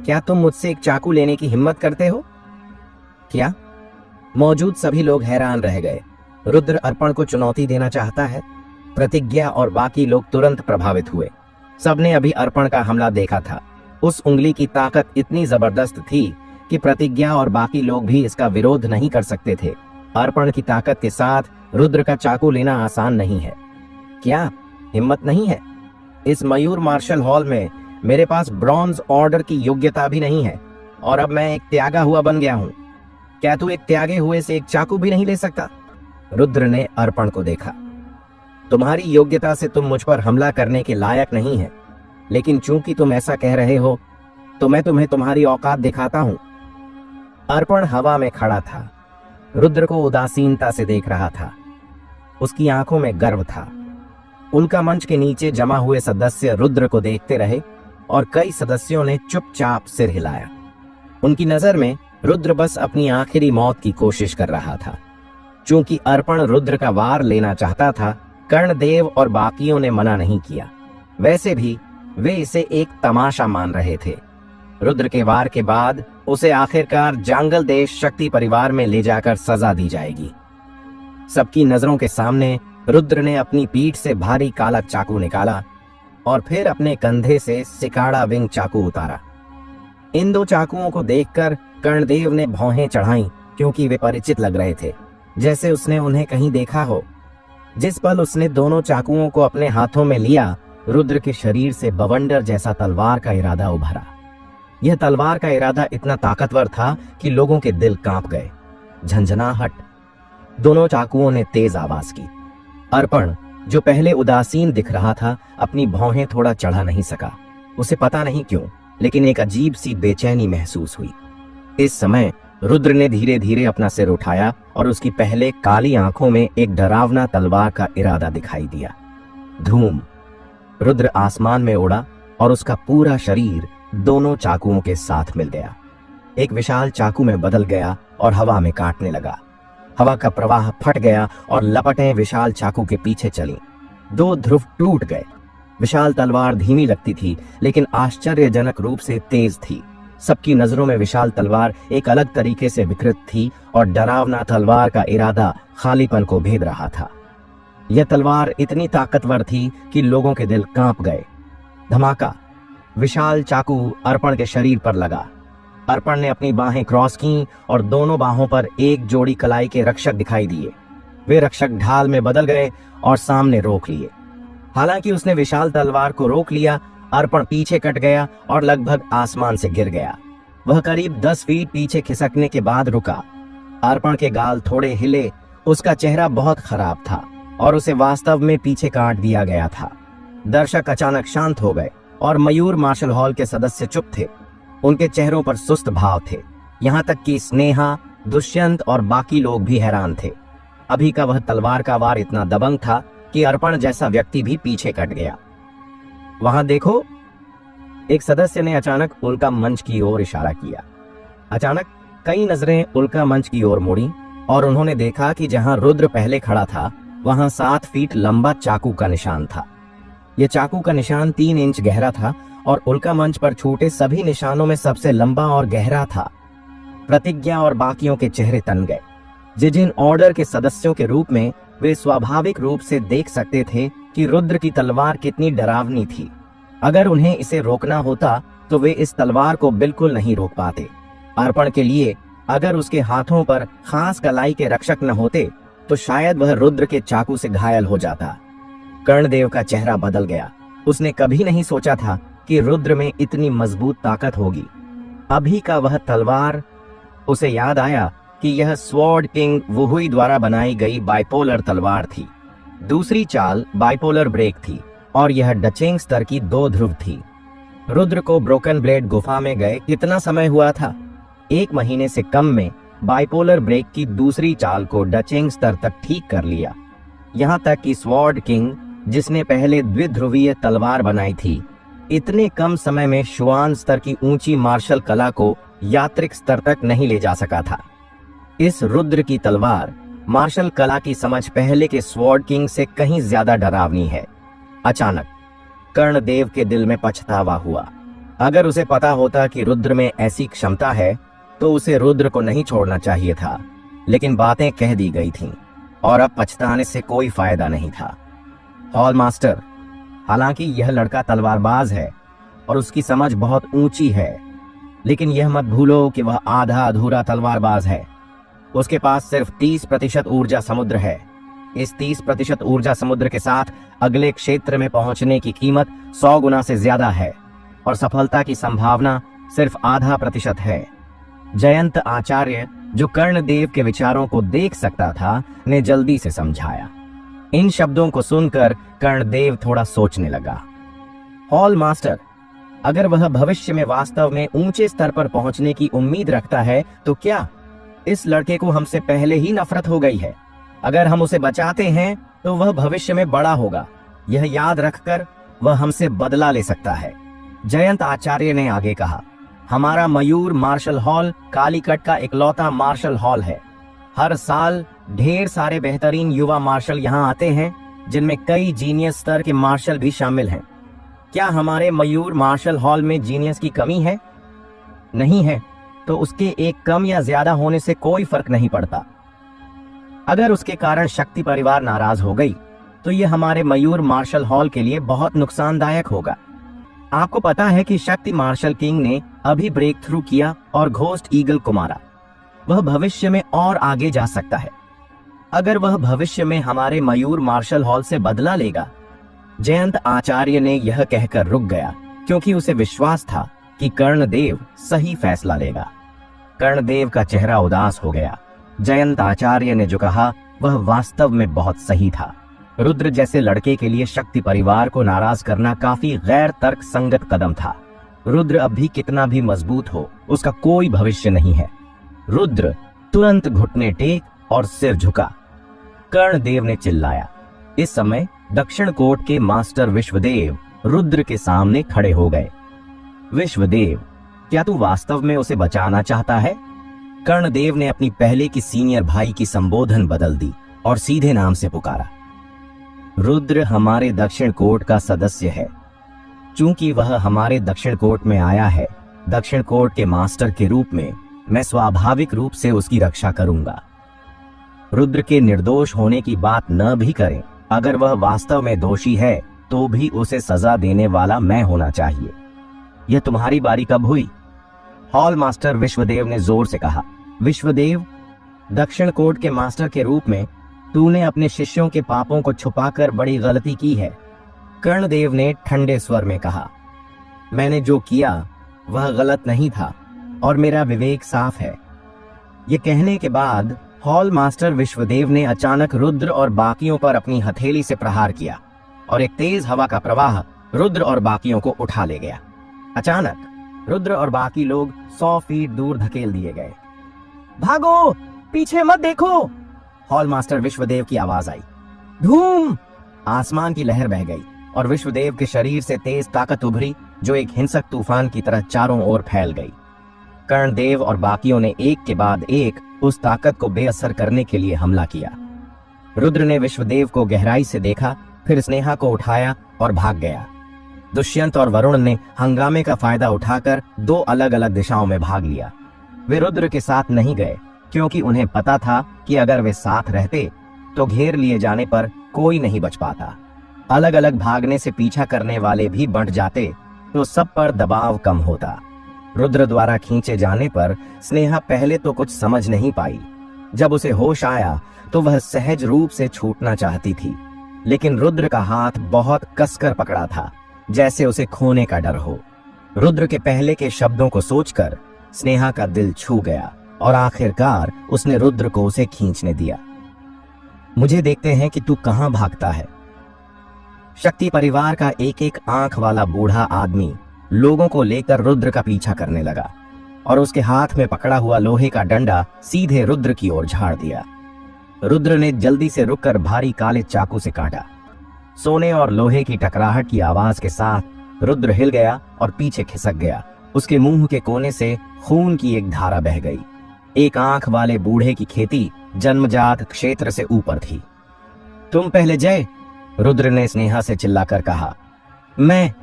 क्या तुम मुझसे एक चाकू लेने की हिम्मत करते हो? क्या? मौजूद सभी लोग हैरान रह गए। रुद्र अर्पण को चुनौती देना चाहता है? प्रतिज्ञा और बाकी लोग तुरंत प्रभावित हुए। सबने अभी अर्पण का हमला देखा था। उस उंगली की ताकत इतनी जबरदस्त थी कि प्रतिज्ञा और बाकी लोग भी इसका विरोध नहीं कर सकते थे। अर्पण की ताकत के साथ रुद्र का चाकू लेना आसान नहीं है। क्या हिम्मत नहीं है? इस मयूर मार्शल हॉल में मेरे पास ब्रॉन्ज ऑर्डर की योग्यता भी नहीं है और अब मैं एक त्यागा हुआ बन गया हूं। क्या तू एक त्यागे हुए से एक चाकू भी नहीं ले सकता? रुद्र ने अर्पण को देखा। तुम्हारी योग्यता से तुम मुझ पर हमला करने के लायक नहीं है, लेकिन चूंकि तुम ऐसा कह रहे हो तो मैं तुम्हें तुम्हारी औकात दिखाता हूं। अर्पण हवा में खड़ा था, रुद्र को उदासीनता से देख रहा था। उसकी आंखों में गर्व था। उनका मंच के नीचे जमा हुए सदस्य रुद्र को देखते रहे और कई सदस्यों ने चुपचाप सिर हिलाया। उनकी नजर में रुद्र बस अपनी आखिरी मौत की कोशिश कर रहा था। चूंकि अर्पण रुद्र का वार लेना चाहता था, कर्णदेव और बाकियों ने मना नहीं किया। वैसे भी वे इसे एक तमाशा मान रहे थे। रुद्र के वार के बाद उसे आखिरकार जांगल देश शक्ति परिवार में ले जाकर सजा दी जाएगी। सबकी नजरों के सामने रुद्र ने अपनी पीठ से भारी काला चाकू निकाला और फिर अपने कंधे से सिकाड़ा विंग चाकू उतारा। इन दो चाकुओं को देखकर कर्णदेव ने भौहें चढ़ाईं, क्योंकि वे परिचित लग रहे थे, जैसे उसने उन्हें कहीं देखा हो। जिस पल उसने दोनों चाकुओं को अपने हाथों में लिया, रुद्र के शरीर से बवंडर जैसा तलवार का इरादा उभरा। यह तलवार का इरादा इतना ताकतवर था कि लोगों के दिल कांप गए। झंझनाहट। दोनों चाकुओं ने तेज आवाज की। अर्पण, जो पहले उदासीन दिख रहा था, अपनी भौहें थोड़ा चढ़ा नहीं सका। उसे पता नहीं क्यों, लेकिन एक अजीब सी बेचैनी महसूस हुई। इस समय रुद्र ने धीरे धीरे अपना सिर उठाया और उसकी पहले काली आंखों में एक डरावना तलवार का इरादा दिखाई दिया। धूम। रुद्र आसमान में उड़ा और उसका पूरा शरीर दोनों चाकुओं के साथ मिल गया। एक विशाल चाकू में बदल गया और हवा में काटने लगा। हवा का प्रवाह फट गया और लपटें विशाल चाकू के पीछे चली। दो ध्रुव टूट गए। विशाल तलवार धीमी लगती थी, लेकिन आश्चर्यजनक रूप से तेज थी। सबकी नजरों में विशाल तलवार एक अलग तरीके से विकृत थी और डरावना तलवार का इरादा खालीपन को भेद रहा था। यह तलवार इतनी ताकतवर थी कि लोगों के दिल कांप गए। धमाका। विशाल चाकू अर्पण के शरीर पर लगा। अर्पण ने अपनी बाहें क्रॉस की और दोनों बाहों पर एक जोड़ी कलाई के रक्षक दिखाई दिए। वे रक्षक ढाल में बदल गए और सामने रोक लिए। हालांकि उसने विशाल तलवार को रोक लिया, अर्पण पीछे कट गया और लगभग आसमान से गिर गया। वह करीब 10 फीट पीछे खिसकने के बाद रुका। अर्पण के गाल थोड़े हिले, उसका चेहरा बहुत खराब था और उसे वास्तव में पीछे काट दिया गया था। दर्शक अचानक शांत हो गए और मयूर मार्शल हॉल के सदस्य चुप थे। उनके चेहरों पर सुस्त भाव थे। यहाँ तक कि स्नेहा, दुष्यंत और बाकी लोग भी हैरान थे। अभी का वह तलवार का वार इतना दबंग था कि अर्पण जैसा व्यक्ति भी पीछे कट गया। वहां देखो, एक सदस्य ने अचानक उल्का मंच की ओर इशारा किया। अचानक कई नजरें उल्का मंच की ओर मुड़ी और उन्होंने देखा कि जहां रुद्र पहले खड़ा था वहां 7 फीट लंबा चाकू का निशान था। यह चाकू का निशान 3 इंच गहरा था और उल्का मंच पर छूटे सभी निशानों में सबसे लंबा और गहरा था। प्रतिज्ञा और बाकियों के चेहरे तन गए। जिन ऑर्डर के सदस्यों के रूप में वे स्वाभाविक रूप से देख सकते थे कि रुद्र की तलवार कितनी डरावनी थी। अगर उन्हें इसे रोकना होता तो वे इस तलवार को बिल्कुल नहीं रोक पाते। अर्पण के लिए अगर उसके हाथों पर खास कलाई के रक्षक न होते तो शायद वह रुद्र के चाकू से घायल हो जाता। कर्णदेव का चेहरा बदल गया। उसने कभी नहीं सोचा था कि रुद्र में इतनी मजबूत ताकत होगी। अभी का वह तलवार, उसे याद आया कि यह स्वॉर्ड किंग वुहुई द्वारा बनाई गई बाइपोलर तलवार थी। दूसरी चाल बाइपोलर ब्रेक थी और यह डचेंग स्तर की 2 ध्रुव थी। रुद्र को ब्रोकन ब्लेड गुफा में गए कितना समय हुआ था? 1 महीने से कम में बाइपोलर ब्रेक की दूसरी चाल को डचेंग स्तर तक ठीक कर लिया। यहाँ तक कि स्वॉर्ड किंग, जिसने पहले द्विध्रुवीय तलवार बनाई थी, इतने कम समय में शुआन स्तर की ऊंची मार्शल कला को यात्रिक स्तर तक नहीं ले जा सका था। इस रुद्र की तलवार मार्शल कला की समझ पहले के स्वॉर्ड किंग से कहीं ज्यादा डरावनी है। अचानक कर्णदेव के दिल में पछतावा हुआ। अगर उसे पता होता कि रुद्र में ऐसी क्षमता है तो उसे रुद्र को नहीं छोड़ना चाहिए था, लेकिन बातें कह दी गई थीं और अब पछताने से कोई फायदा नहीं था। हॉल मास्टर, हालांकि यह लड़का तलवारबाज है और उसकी समझ बहुत ऊंची है, लेकिन यह मत भूलो कि वह आधा अधूरा तलवारबाज है। उसके पास सिर्फ 30% ऊर्जा समुद्र है। इस 30% ऊर्जा समुद्र के साथ अगले क्षेत्र में पहुंचने की कीमत 100 गुना से ज्यादा है और सफलता की संभावना सिर्फ आधा प्रतिशत है। जयंत आचार्य, जो कर्णदेव के विचारों को देख सकता था, ने जल्दी से समझाया। इन शब्दों को सुनकर कर्णदेव थोड़ा सोचने लगा। हॉल मास्टर, अगर वह भविष्य में वास्तव में ऊंचे स्तर पर पहुंचने की उम्मीद रखता है तो क्या इस लड़के को हमसे पहले ही नफरत हो गई है? अगर हम उसे बचाते हैं तो वह भविष्य में बड़ा होगा। यह याद रखकर वह हमसे बदला ले सकता है। जयंत आचार्य ने आगे कहा, हमारा मयूर मार्शल हॉल कालीकट का इकलौता मार्शल हॉल है। हर साल ढेर सारे बेहतरीन युवा मार्शल यहाँ आते हैं, जिनमें कई जीनियस स्तर के मार्शल भी शामिल हैं। क्या हमारे मयूर मार्शल हॉल में जीनियस की कमी है? नहीं है, तो उसके एक कम या ज्यादा होने से कोई फर्क नहीं पड़ता। अगर उसके कारण शक्ति परिवार नाराज हो गई तो यह हमारे मयूर मार्शल हॉल के लिए बहुत नुकसानदायक होगा। आपको पता है कि शक्ति मार्शल किंग ने अभी ब्रेक थ्रू किया और घोस्ट ईगल को मारा। वह भविष्य में और आगे जा सकता है। अगर वह भविष्य में हमारे मयूर मार्शल हॉल से बदला लेगा। जयंत आचार्य ने यह कहकर रुक गया, क्योंकि उसे विश्वास था कि कर्णदेव सही फैसला लेगा। कर्णदेव का चेहरा उदास हो गया। जयंत आचार्य ने जो कहा वह वास्तव में बहुत सही था। रुद्र जैसे लड़के के लिए शक्ति परिवार को नाराज करना काफी गैर तर्क संगत कदम था। रुद्र अब भी कितना भी मजबूत हो, उसका कोई भविष्य नहीं है। रुद्र तुरंत घुटने टेक और सिर झुका। कर्णदेव ने चिल्लाया। इस समय दक्षिण कोट के मास्टर विश्वदेव रुद्र के सामने खड़े हो गए। विश्वदेव, क्या तू वास्तव में उसे बचाना चाहता है? कर्णदेव ने अपनी पहले की सीनियर भाई की संबोधन बदल दी और सीधे नाम से पुकारा। रुद्र हमारे दक्षिण कोट का सदस्य है। चूंकि वह हमारे दक्षिण कोट में आया है, दक्षिण कोट के मास्टर के रूप में मैं स्वाभाविक रूप से उसकी रक्षा करूंगा। रुद्र के निर्दोष होने की बात न भी करें, अगर वह वास्तव में दोषी है तो भी उसे सजा देने वाला मैं होना चाहिए। यह तुम्हारी बारी कब हुई? हॉल मास्टर विश्वदेव ने जोर से कहा। विश्वदेव, दक्षिण कोट के मास्टर के रूप में तूने अपने शिष्यों के पापों को छुपाकर बड़ी गलती की है। कर्णदेव ने ठंडे स्वर में कहा, मैंने जो किया वह गलत नहीं था और मेरा विवेक साफ है। ये कहने के बाद हॉल मास्टर विश्वदेव ने अचानक रुद्र और बाकियों पर अपनी हथेली से प्रहार किया और एक तेज हवा का प्रवाह रुद्र और बाकियों को उठा ले गया। अचानक रुद्र और बाकी लोग 100 फीट दूर धकेल दिए गए। भागो, पीछे मत देखो, हॉल मास्टर विश्वदेव की आवाज आई। धूम! आसमान की लहर बह गई और विश्वदेव के शरीर से तेज ताकत उभरी जो एक हिंसक तूफान की तरह चारों ओर फैल गई। कर्णदेव और बाकियों ने एक के बाद एक उस ताकत को बेअसर करने के लिए हमला किया। रुद्र ने विश्वदेव को गहराई से देखा, फिर स्नेहा को उठाया और भाग गया। दुष्यंत और वरुण ने हंगामे का फायदा उठाकर 2 अलग अलग दिशाओं में भाग लिया। वे रुद्र के साथ नहीं गए क्योंकि उन्हें पता था कि अगर वे साथ रहते तो घेर लिए जाने पर कोई नहीं बच पाता। अलग अलग भागने से पीछा करने वाले भी बंट जाते तो सब पर दबाव कम होता। रुद्र द्वारा खींचे जाने पर स्नेहा पहले तो कुछ समझ नहीं पाई। जब उसे होश आया तो वह सहज रूप से छूटना चाहती थी, लेकिन रुद्र का हाथ बहुत कसकर पकड़ा था, जैसे उसे खोने का डर हो। रुद्र के पहले के शब्दों को सोचकर स्नेहा का दिल छू गया और आखिरकार उसने रुद्र को उसे खींचने दिया। मुझे देखते हैं कि तू कहां भागता है। शक्ति परिवार का एक एक आंख वाला बूढ़ा आदमी लोगों को लेकर रुद्र का पीछा करने लगा और उसके हाथ में पकड़ा हुआ लोहे का डंडा सीधे रुद्र की ओर झाड़ दिया। रुद्र ने जल्दी से रुककर भारी काले चाकू से काटा। सोने और लोहे की टकराहट की आवाज के साथ रुद्र हिल गया और पीछे खिसक गया। उसके मुंह के कोने से खून की एक धारा बह गई। एक आंख वाले बूढ़े की खेती जन्मजात क्षेत्र से ऊपर थी। तुम पहले जय, रुद्र ने स्नेहा से चिल्लाकर कहा। मैं।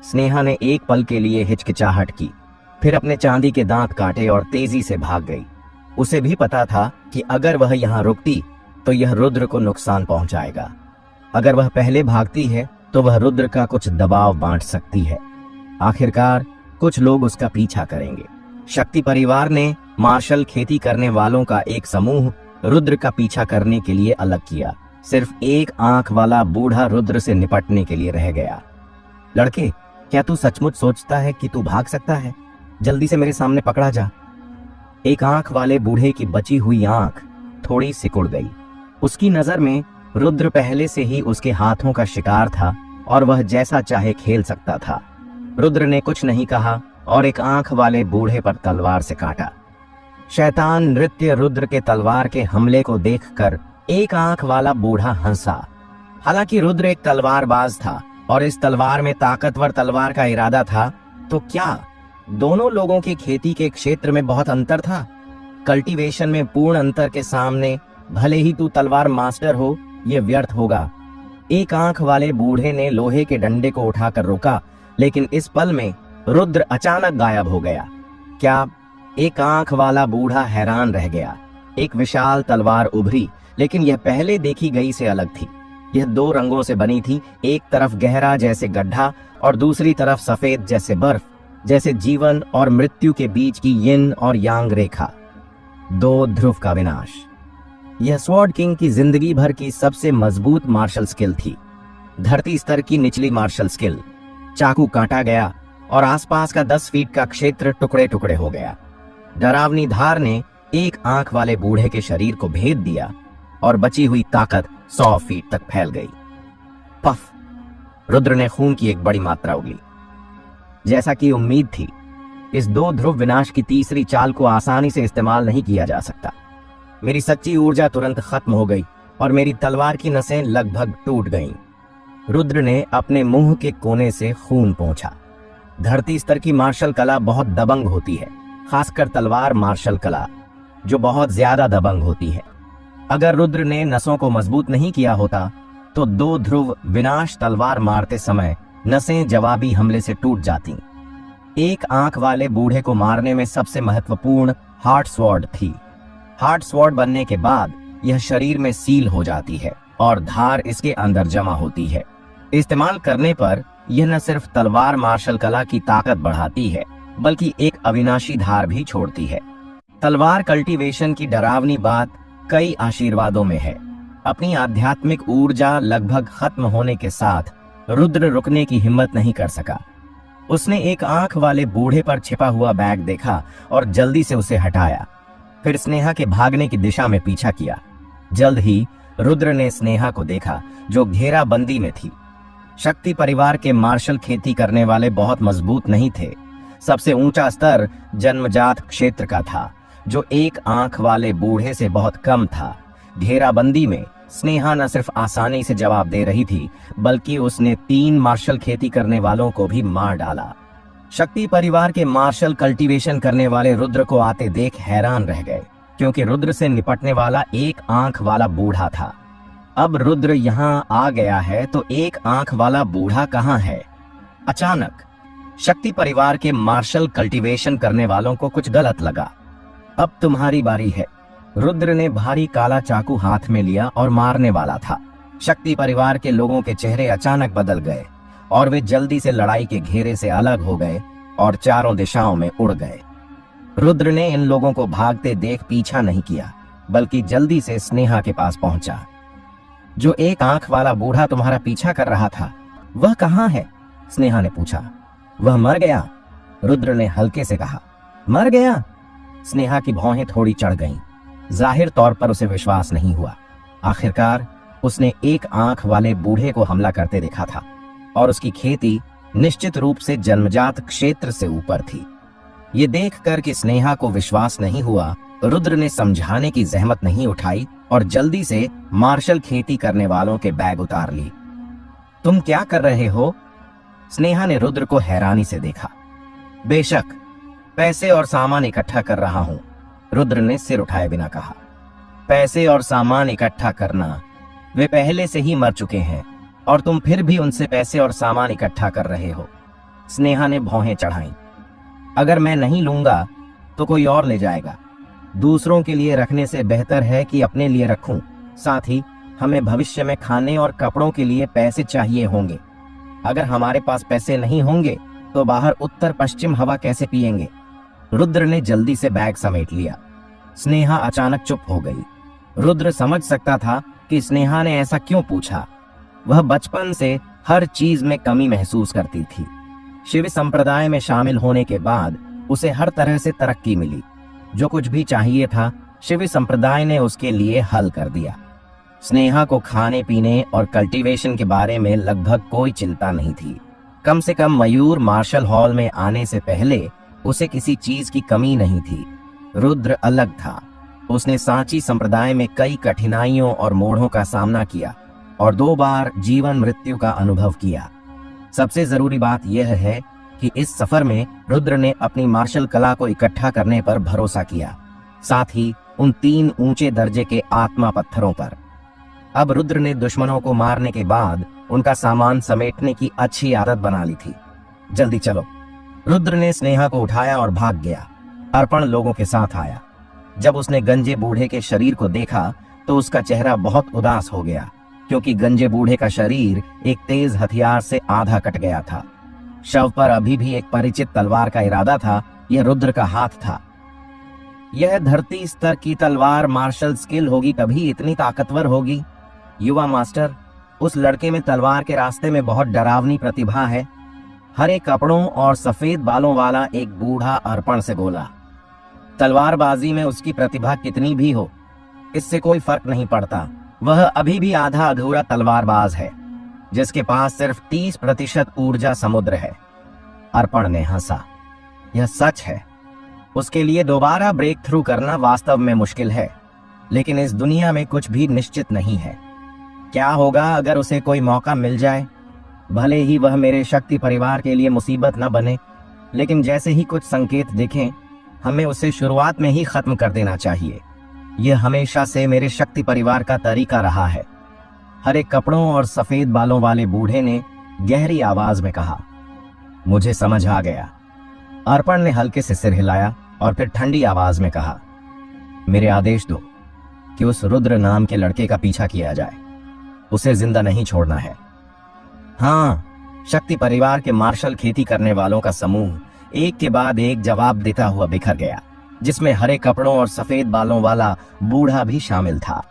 स्नेहा ने एक पल के लिए हिचकिचाहट की, फिर अपने चांदी के दांत काटे और तेजी से भाग गई। उसे भी पता था कि अगर वह यहां रुकती तो यह रुद्र को नुकसान पहुंचाएगा। अगर वह पहले भागती है तो वह रुद्र का कुछ दबाव बांट सकती है। आखिरकार कुछ लोग उसका पीछा करेंगे। शक्ति परिवार ने मार्शल खेती करने वालों का एक समूह रुद्र का पीछा करने के लिए अलग किया। सिर्फ एक आंख वाला बूढ़ा रुद्र से निपटने के लिए रह गया। लड़के, क्या तू सचमुच सोचता है कि तू भाग सकता है? जल्दी से मेरे सामने पकड़ा जा। एक आंख वाले बूढ़े की बची हुई आंख थोड़ी सिकुड़ गई। उसकी नजर में रुद्र पहले से ही उसके हाथों का शिकार था और वह जैसा चाहे खेल सकता था। रुद्र ने कुछ नहीं कहा और एक आंख वाले बूढ़े पर तलवार से काटा। शैतान नृत्य रुद्र के तलवार के हमले को देखकर एक आंख वाला बूढ़ा हंसा। हालांकि रुद्र एक तलवारबाज था और इस तलवार में ताकतवर तलवार का इरादा था, तो क्या दोनों लोगों की खेती के क्षेत्र में बहुत अंतर था? कल्टीवेशन में पूर्ण अंतर के सामने भले ही तू तलवार मास्टर हो, यह व्यर्थ होगा। एक आंख वाले बूढ़े ने लोहे के डंडे को उठाकर रोका, लेकिन इस पल में रुद्र अचानक गायब हो गया। क्या? एक आंख वाला बूढ़ा हैरान रह गया। एक विशाल तलवार उभरी, लेकिन यह पहले देखी गई से अलग थी। यह 2 रंगों से बनी थी, एक तरफ गहरा जैसे गड्ढा और दूसरी तरफ सफेद जैसे बर्फ, जैसे जीवन और मृत्यु के बीच की यिन और यांग रेखा। 2 ध्रुव का विनाश। यह स्वॉर्ड किंग की जिंदगी भर की सबसे मजबूत मार्शल स्किल थी। धरती स्तर की निचली मार्शल स्किल। चाकू काटा गया और आसपास का 10 फीट का क्षेत्र टुकड़े टुकड़े हो गया। डरावनी धार ने एक आंख वाले बूढ़े के शरीर को भेद दिया और बची हुई ताकत 100 फीट तक फैल गई। पफ! रुद्र ने खून की एक बड़ी मात्रा उगली। जैसा कि उम्मीद थी, इस 2 ध्रुव विनाश की तीसरी चाल को आसानी से इस्तेमाल नहीं किया जा सकता। मेरी सच्ची ऊर्जा तुरंत खत्म हो गई और मेरी तलवार की नसें लगभग टूट गईं। रुद्र ने अपने मुंह के कोने से खून पोंछा। धरती स्तर की मार्शल कला बहुत दबंग होती है, खासकर तलवार मार्शल कला, जो बहुत ज्यादा दबंग होती है। अगर रुद्र ने नसों को मजबूत नहीं किया होता तो 2 ध्रुव विनाश तलवार मारते समय नसें जवाबी हमले से टूट जाती। एक आंख वाले बूढ़े को मारने में सबसे महत्वपूर्ण हार्ट स्वॉर्ड थी। हार्ट स्वॉर्ड बनने के बाद यह शरीर में सील हो जाती है और धार इसके अंदर जमा होती है। इस्तेमाल करने पर यह न सिर्फ तलवार मार्शल कला की ताकत बढ़ाती है, बल्कि एक अविनाशी धार भी छोड़ती है। तलवार कल्टीवेशन की डरावनी बात कई आशीर्वादों में है। अपनी आध्यात्मिक ऊर्जा लगभग खत्म होने के साथ रुद्र रुकने की हिम्मत नहीं कर सका। उसने एक आंख वाले बूढ़े पर छिपा हुआ बैग देखा और जल्दी से उसे हटाया। फिर स्नेहा के भागने की दिशा में पीछा किया। जल्द ही रुद्र ने स्नेहा को देखा जो घेराबंदी में थी। शक्ति परिवार के मार्शल खेती करने वाले बहुत मजबूत नहीं थे। सबसे ऊंचा स्तर जन्मजात क्षेत्र का था जो एक आंख वाले बूढ़े से बहुत कम था। घेराबंदी में स्नेहा न सिर्फ आसानी से जवाब दे रही थी बल्कि उसने 3 मार्शल खेती करने वालों को भी मार डाला। शक्ति परिवार के मार्शल कल्टीवेशन करने वाले रुद्र को आते देख हैरान रह गए क्योंकि रुद्र से निपटने वाला एक आंख वाला बूढ़ा था। अब रुद्र यहाँ आ गया है तो एक आंख वाला बूढ़ा कहाँ है? अचानक शक्ति परिवार के मार्शल कल्टीवेशन करने वालों को कुछ गलत लगा। अब तुम्हारी बारी है। रुद्र ने भारी काला चाकू हाथ में लिया और मारने वाला था। शक्ति परिवार के लोगों के चेहरे अचानक बदल गए और वे जल्दी से लड़ाई के घेरे से अलग हो गए और चारों दिशाओं में उड़ गए। रुद्र ने इन लोगों को भागते देख पीछा नहीं किया बल्कि जल्दी से स्नेहा के पास पहुंचा। जो एक आंख वाला बूढ़ा तुम्हारा पीछा कर रहा था वह कहाँ है? स्नेहा ने पूछा। वह मर गया, रुद्र ने हल्के से कहा। मर गया? स्नेहा की भौहें थोड़ी चढ़ गईं। जाहिर तौर पर उसे विश्वास नहीं हुआ। आखिरकार उसने एक आंख वाले बूढ़े को हमला करते देखा था और उसकी खेती निश्चित रूप से जन्मजात क्षेत्र से ऊपर थी। ये देखकर कि स्नेहा को विश्वास नहीं हुआ, रुद्र ने समझाने की जहमत नहीं उठाई और जल्दी से मार्शल खेती करने वालों के बैग उतार ली। तुम क्या कर रहे हो? स्नेहा ने रुद्र को हैरानी से देखा। बेशक, पैसे और सामान इकट्ठा कर रहा हूं, रुद्र ने सिर उठाए बिना कहा। पैसे और सामान इकट्ठा करना? वे पहले से ही मर चुके हैं और तुम फिर भी उनसे पैसे और सामान इकट्ठा कर रहे हो। स्नेहा ने भौहें चढ़ाईं। अगर मैं नहीं लूंगा तो कोई और ले जाएगा। दूसरों के लिए रखने से बेहतर है कि अपने लिए रखूं। साथ ही हमें भविष्य में खाने और कपड़ों के लिए पैसे चाहिए होंगे। अगर हमारे पास पैसे नहीं होंगे तो बाहर उत्तर पश्चिम हवा कैसे पिएंगे? रुद्र ने जल्दी से बैग समेट लिया। स्नेहा अचानक चुप हो गई। रुद्र समझ सकता था कि स्नेहा ने ऐसा क्यों पूछा। वह बचपन से हर चीज में कमी महसूस करती थी। शिव संप्रदाय में शामिल होने के बाद उसे हर तरह से तरक्की मिली। जो कुछ भी चाहिए था शिव संप्रदाय ने उसके लिए हल कर दिया। स्नेहा को खाने पीने और कल्टीवेशन के बारे में लगभग कोई चिंता नहीं थी। कम से कम मयूर मार्शल हॉल में आने से पहले उसे किसी चीज की कमी नहीं थी। रुद्र अलग था। उसने सांची संप्रदाय में कई कठिनाइयों और मोड़ों का सामना किया और 2 बार जीवन मृत्यु का अनुभव किया। सबसे जरूरी बात यह है कि इस सफर में रुद्र ने अपनी मार्शल कला को इकट्ठा करने पर भरोसा किया, साथ ही उन 3 ऊंचे दर्जे के आत्मा पत्थरों पर। अब रुद्र ने दुश्मनों को मारने के बाद उनका सामान समेटने की अच्छी आदत बना ली थी। जल्दी चलो। रुद्र ने स्नेहा को उठाया और भाग गया। अर्पण लोगों के साथ आया। जब उसने गंजे बूढ़े के शरीर को देखा तो उसका चेहरा बहुत उदास हो गया क्योंकि गंजे बूढ़े का शरीर एक तेज हथियार से आधा कट गया था। शव पर अभी भी एक परिचित तलवार का इरादा था। यह रुद्र का हाथ था। यह धरती स्तर की तलवार मार्शल स्किल होगी तभी इतनी ताकतवर होगी। युवा मास्टर, उस लड़के में तलवार के रास्ते में बहुत डरावनी प्रतिभा है। हरे कपड़ों और सफेद बालों वाला एक बूढ़ा अर्पण से बोला। तलवारबाजी में उसकी प्रतिभा कितनी भी हो, इससे कोई फर्क नहीं पड़ता। वह अभी भी आधा अधूरा तलवारबाज है जिसके पास सिर्फ 30% ऊर्जा समुद्र है। अर्पण ने हंसा। यह सच है। उसके लिए दोबारा ब्रेक थ्रू करना वास्तव में मुश्किल है, लेकिन इस दुनिया में कुछ भी निश्चित नहीं है। क्या होगा अगर उसे कोई मौका मिल जाए? भले ही वह मेरे शक्ति परिवार के लिए मुसीबत न बने, लेकिन जैसे ही कुछ संकेत दिखें हमें उसे शुरुआत में ही खत्म कर देना चाहिए। यह हमेशा से मेरे शक्ति परिवार का तरीका रहा है। हरे कपड़ों और सफेद बालों वाले बूढ़े ने गहरी आवाज में कहा। मुझे समझ आ गया। अर्पण ने हल्के से सिर हिलाया और फिर ठंडी आवाज में कहा, मेरे आदेश दो कि उस रुद्र नाम के लड़के का पीछा किया जाए। उसे जिंदा नहीं छोड़ना है। हाँ। शक्ति परिवार के मार्शल खेती करने वालों का समूह एक के बाद एक जवाब देता हुआ बिखर गया, जिसमें हरे कपड़ों और सफेद बालों वाला बूढ़ा भी शामिल था।